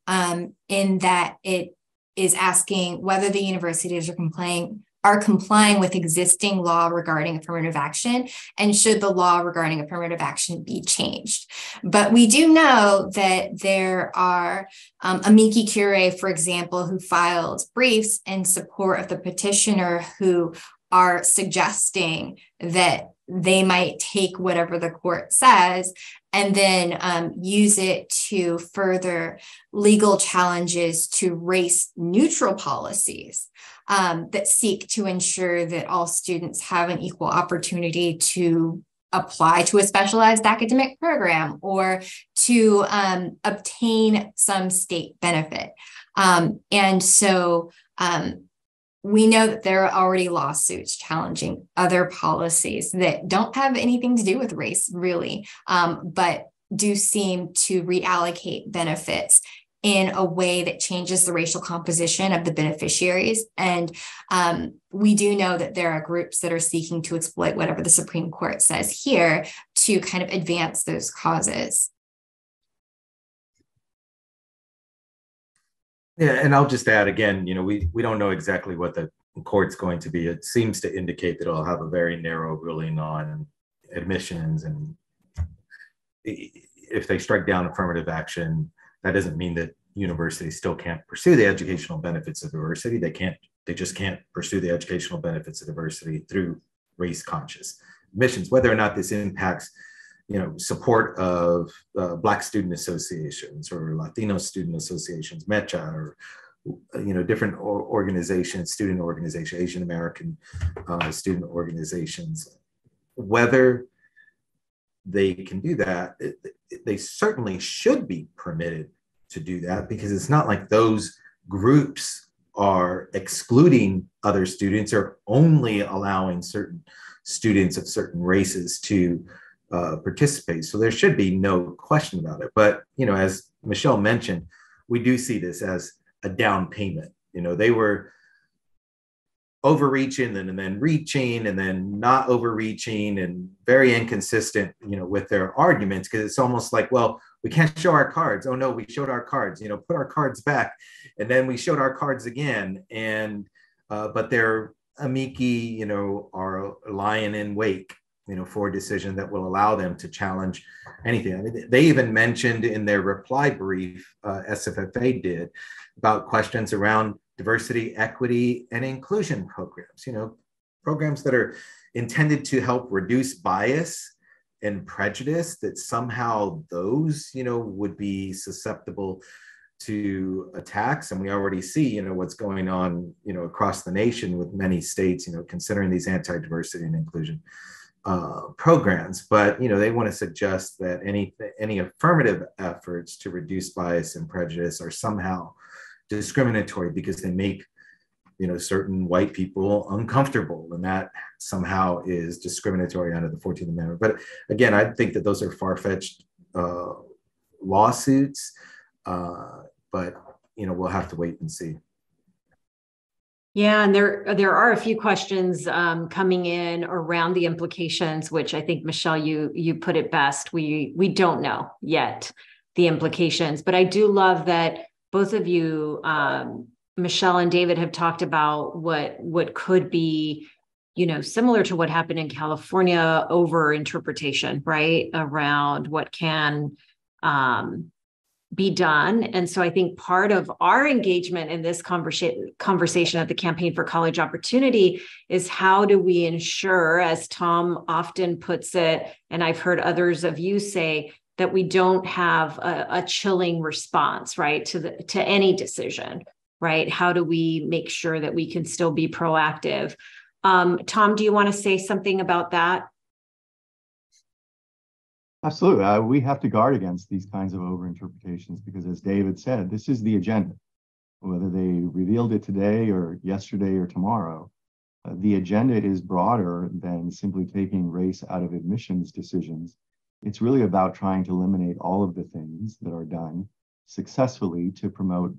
in that it is asking whether the universities are complying are complying with existing law regarding affirmative action, and should the law regarding affirmative action be changed. But we do know that there are amici curiae, for example, who filed briefs in support of the petitioner who are suggesting that they might take whatever the court says and then use it to further legal challenges to race neutral policies that seek to ensure that all students have an equal opportunity to apply to a specialized academic program or to obtain some state benefit. And so we know that there are already lawsuits challenging other policies that don't have anything to do with race, really, but do seem to reallocate benefits in a way that changes the racial composition of the beneficiaries. And we do know that there are groups that are seeking to exploit whatever the Supreme Court says here to kind of advance those causes. Yeah, and I'll just add again, we don't know exactly what the court's going to be. It seems to indicate that it'll have a very narrow ruling on admissions, and if they strike down affirmative action, that doesn't mean that universities still can't pursue the educational benefits of diversity. They just can't pursue the educational benefits of diversity through race-conscious admissions, whether or not this impacts support of Black student associations or Latino student associations, MECHA, or different organizations, student organizations, Asian American student organizations. Whether they can do that, they certainly should be permitted to do that, because it's not like those groups are excluding other students or only allowing certain students of certain races to participate. So there should be no question about it. But, as Michelle mentioned, we do see this as a down payment. They were overreaching and then reaching and then not overreaching and very inconsistent, with their arguments, because it's almost like, well, we can't show our cards. Oh no, we showed our cards, put our cards back. And then we showed our cards again. And, but their amici, are lying in wake, for a decision that will allow them to challenge anything. I mean, they even mentioned in their reply brief, SFFA did, about questions around diversity, equity, and inclusion programs, programs that are intended to help reduce bias and prejudice, that somehow those, would be susceptible to attacks. And we already see, what's going on, across the nation with many states, considering these anti-diversity and inclusion programs. But, they want to suggest that any affirmative efforts to reduce bias and prejudice are somehow discriminatory because they make, certain white people uncomfortable, and that somehow is discriminatory under the 14th Amendment. But again, I think that those are far-fetched lawsuits, but, we'll have to wait and see. Yeah, and there are a few questions coming in around the implications, which I think, Michelle, you put it best. We don't know yet the implications, but I do love that both of you, Michelle and David, have talked about what could be, similar to what happened in California, over interpretation, right, around what can be done. And so I think part of our engagement in this conversation at the Campaign for College Opportunity is, how do we ensure, as Tom often puts it, and I've heard others of you say, that we don't have a chilling response, right, to any decision, right? How do we make sure that we can still be proactive? Tom, do you want to say something about that? Absolutely. We have to guard against these kinds of overinterpretations, because, as David said, this is the agenda. Whether they revealed it today or yesterday or tomorrow, the agenda is broader than simply taking race out of admissions decisions. It's really about trying to eliminate all of the things that are done successfully to promote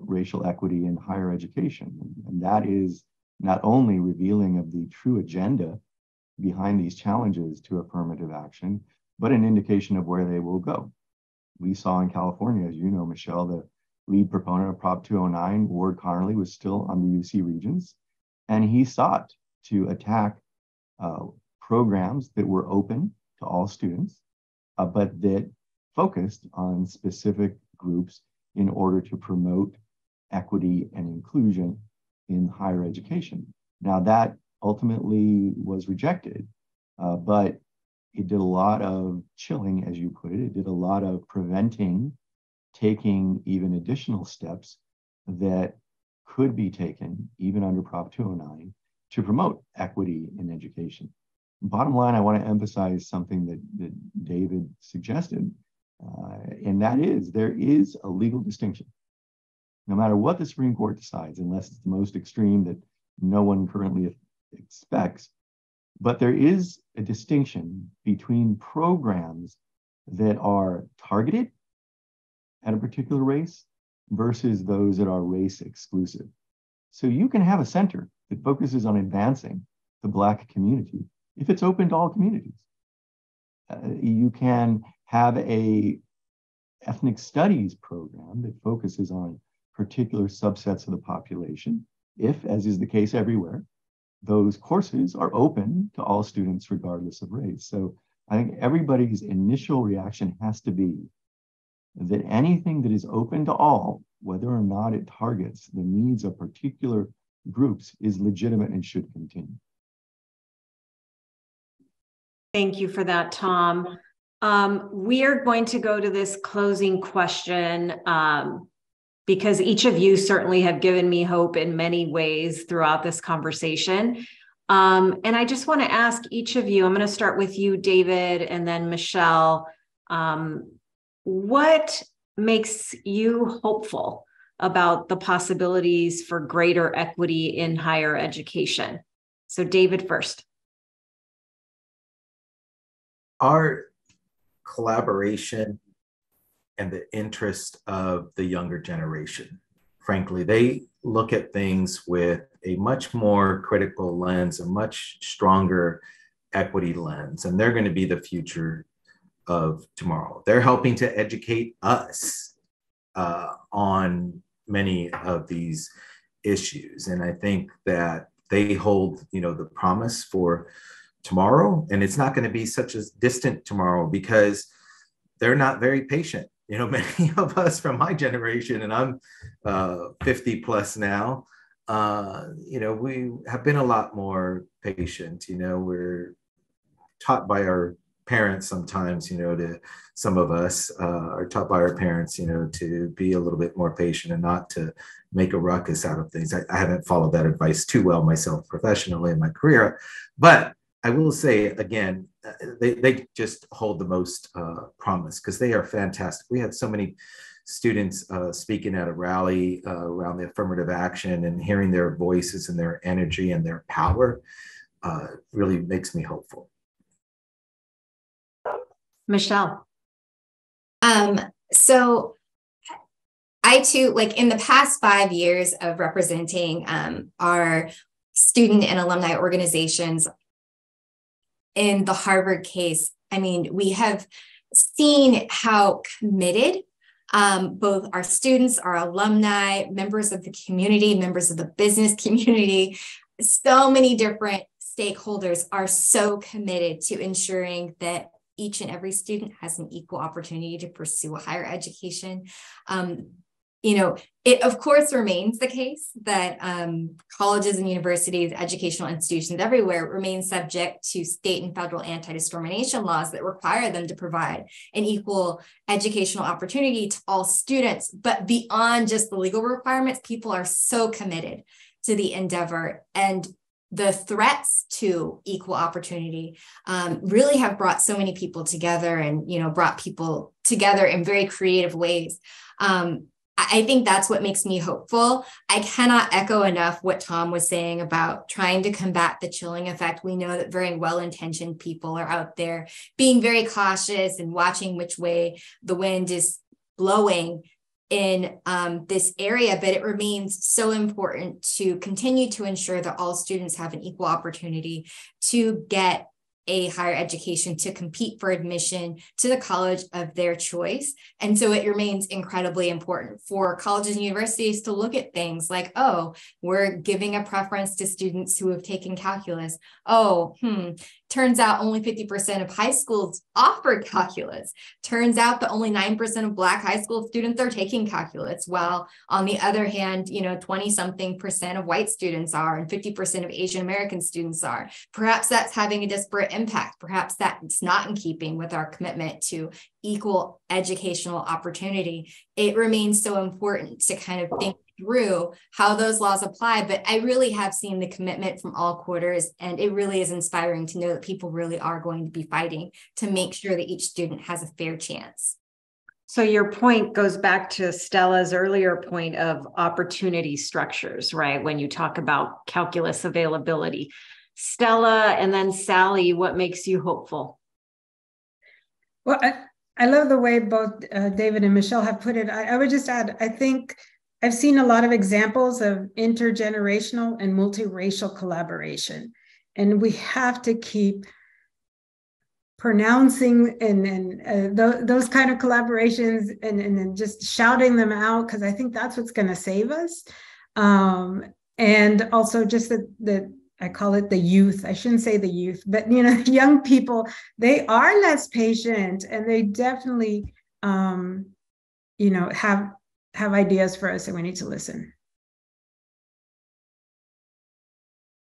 racial equity in higher education. And that is not only revealing of the true agenda behind these challenges to affirmative action, but an indication of where they will go. We saw in California, as you know, Michelle, the lead proponent of Prop 209, Ward Connerly, was still on the UC Regents. And he sought to attack programs that were open to all students, but that focused on specific groups in order to promote equity and inclusion in higher education. Now, that ultimately was rejected, but it did a lot of chilling, as you put it. It did a lot of preventing taking even additional steps that could be taken, even under Prop 209, to promote equity in education. Bottom line, I want to emphasize something that David suggested, and that is there is a legal distinction. No matter what the Supreme Court decides, unless it's the most extreme that no one currently expects, but there is a distinction between programs that are targeted at a particular race versus those that are race exclusive. So you can have a center that focuses on advancing the Black community if it's open to all communities. You can have a ethnic studies program that focuses on particular subsets of the population if, as is the case everywhere, those courses are open to all students regardless of race. So I think everybody's initial reaction has to be that anything that is open to all, whether or not it targets the needs of particular groups, is legitimate and should continue. Thank you for that, Tom. We are going to go to this closing question because each of you certainly have given me hope in many ways throughout this conversation. And I just want to ask each of you, I'm going to start with you, David, and then Michelle. What makes you hopeful about the possibilities for greater equity in higher education? So David first. Our collaboration and the interest of the younger generation. Frankly, they look at things with a much more critical lens, a much stronger equity lens, and they're going to be the future of tomorrow. They're helping to educate us on many of these issues. And I think that they hold, the promise for tomorrow, and it's not going to be such a distant tomorrow because they're not very patient. Many of us from my generation, and I'm 50 plus now, we have been a lot more patient. We're taught by our parents sometimes, some of us are taught by our parents, to be a little bit more patient and not to make a ruckus out of things. I haven't followed that advice too well myself professionally in my career, but I will say again, they just hold the most promise because they are fantastic. We had so many students speaking at a rally around the affirmative action, and hearing their voices and their energy and their power really makes me hopeful. Michelle. So I too, in the past 5 years of representing our student and alumni organizations in the Harvard case, we have seen how committed both our students, our alumni, members of the community, members of the business community, so many different stakeholders are so committed to ensuring that each and every student has an equal opportunity to pursue a higher education. It of course remains the case that colleges and universities, educational institutions everywhere remain subject to state and federal anti-discrimination laws that require them to provide an equal educational opportunity to all students. But beyond just the legal requirements, people are so committed to the endeavor, and the threats to equal opportunity really have brought so many people together, and brought people together in very creative ways. I think that's what makes me hopeful. I cannot echo enough what Tom was saying about trying to combat the chilling effect. We know that very well-intentioned people are out there being very cautious and watching which way the wind is blowing in this area, but it remains so important to continue to ensure that all students have an equal opportunity to get a higher education to compete for admission to the college of their choice. And so it remains incredibly important for colleges and universities to look at things like, oh, we're giving a preference to students who have taken calculus. Turns out only 50% of high schools offer calculus. Turns out that only 9% of Black high school students are taking calculus, while on the other hand, 20-something% of white students are, and 50% of Asian American students are. Perhaps that's having a disparate impact. Perhaps that's not in keeping with our commitment to equal educational opportunity. It remains so important to kind of think through how those laws apply, but I really have seen the commitment from all quarters, and it really is inspiring to know that people really are going to be fighting to make sure that each student has a fair chance. So your point goes back to Stella's earlier point of opportunity structures, right? When you talk about calculus availability. Stella and then Sally, what makes you hopeful? Well, I love the way both David and Michelle have put it. I would just add, I think I've seen a lot of examples of intergenerational and multiracial collaboration, and we have to keep pronouncing and those kind of collaborations and just shouting them out, because I think that's what's going to save us. And also just that I call it the youth. I shouldn't say the youth, but young people, they are less patient, and they definitely have ideas for us, and we need to listen.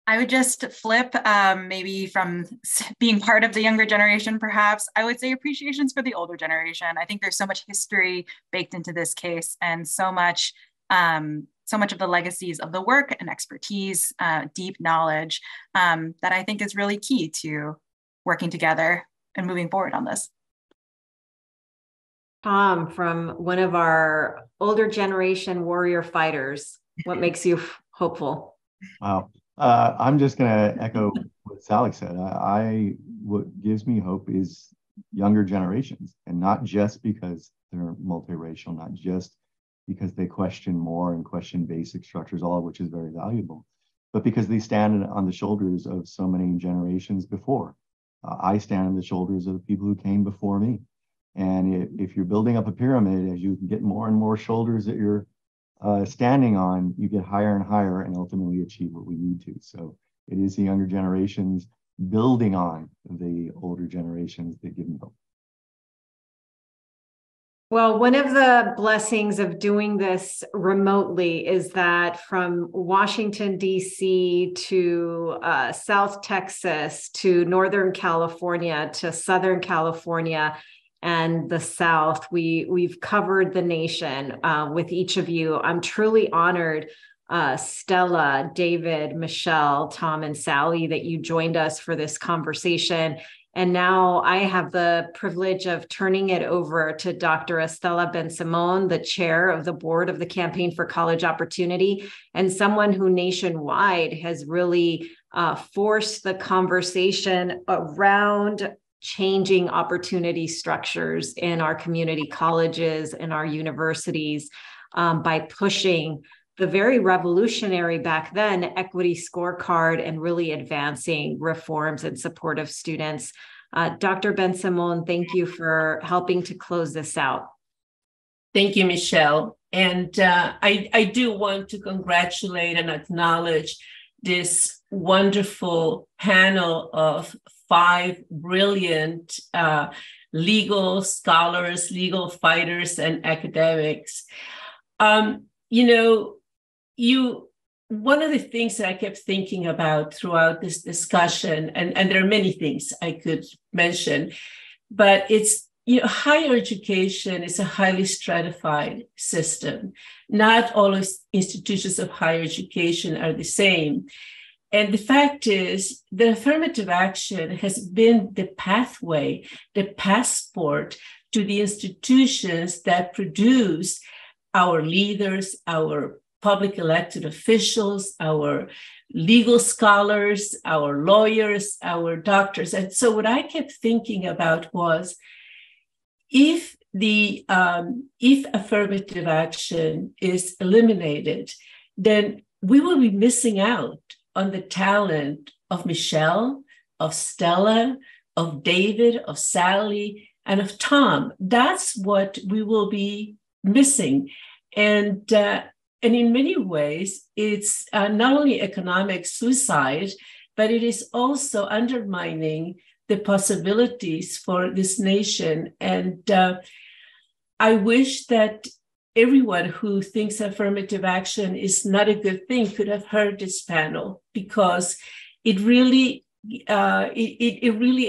I would just flip, maybe from being part of the younger generation, perhaps, I would say appreciations for the older generation. I think there's so much history baked into this case, and so much of the legacies of the work and expertise, deep knowledge, that I think is really key to working together and moving forward on this. Tom, from one of our older generation warrior fighters, what makes you hopeful? Wow. I'm just going to echo what Sally said. What gives me hope is younger generations, and not just because they're multiracial, not just because they question more and question basic structures, all of which is very valuable, but because they stand on the shoulders of so many generations before. I stand on the shoulders of the people who came before me. And if you're building up a pyramid, as you get more and more shoulders that you're standing on, you get higher and higher and ultimately achieve what we need to. So it is the younger generations building on the older generations that give me hope. Well, one of the blessings of doing this remotely is that from Washington, D.C. to South Texas to Northern California to Southern California and the South, we've covered the nation with each of you. I'm truly honored, Stella, David, Michelle, Tom, and Sally, that you joined us for this conversation. And now I have the privilege of turning it over to Dr. Estela Ben-Simon, the chair of the board of the Campaign for College Opportunity, and someone who nationwide has really forced the conversation around changing opportunity structures in our community colleges and our universities by pushing the very revolutionary back then equity scorecard and really advancing reforms in support of students. Dr. Ben-Simon, thank you for helping to close this out. Thank you, Michelle. And I do want to congratulate and acknowledge this wonderful panel of 5 brilliant legal scholars, legal fighters, and academics. One of the things that I kept thinking about throughout this discussion, and there are many things I could mention, but it's, higher education is a highly stratified system. Not all institutions of higher education are the same. And the fact is that affirmative action has been the pathway, the passport to the institutions that produce our leaders, our public elected officials, our legal scholars, our lawyers, our doctors. And so what I kept thinking about was, if affirmative action is eliminated, then we will be missing out on the talent of Michelle, of Stella, of David, of Sally, and of Tom. That's what we will be missing. And in many ways, it's not only economic suicide, but it is also undermining the possibilities for this nation. And I wish that everyone who thinks affirmative action is not a good thing could have heard this panel, because it really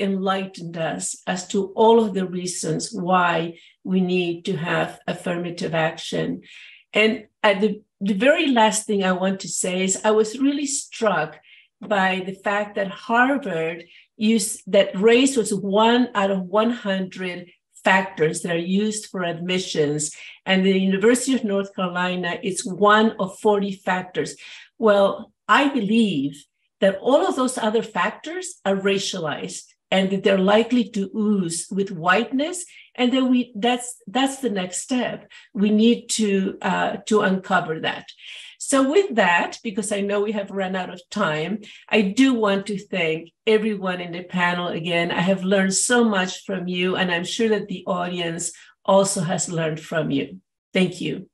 enlightened us as to all of the reasons why we need to have affirmative action. And at the very last thing I want to say is I was really struck by the fact that Harvard used that race was 1 out of 100 factors that are used for admissions. And the University of North Carolina, it's 1 of 40 factors. Well, I believe that all of those other factors are racialized and that they're likely to ooze with whiteness. And then that's the next step. We need to uncover that. So with that, because I know we have run out of time, I do want to thank everyone in the panel again. I have learned so much from you, and I'm sure that the audience also has learned from you. Thank you.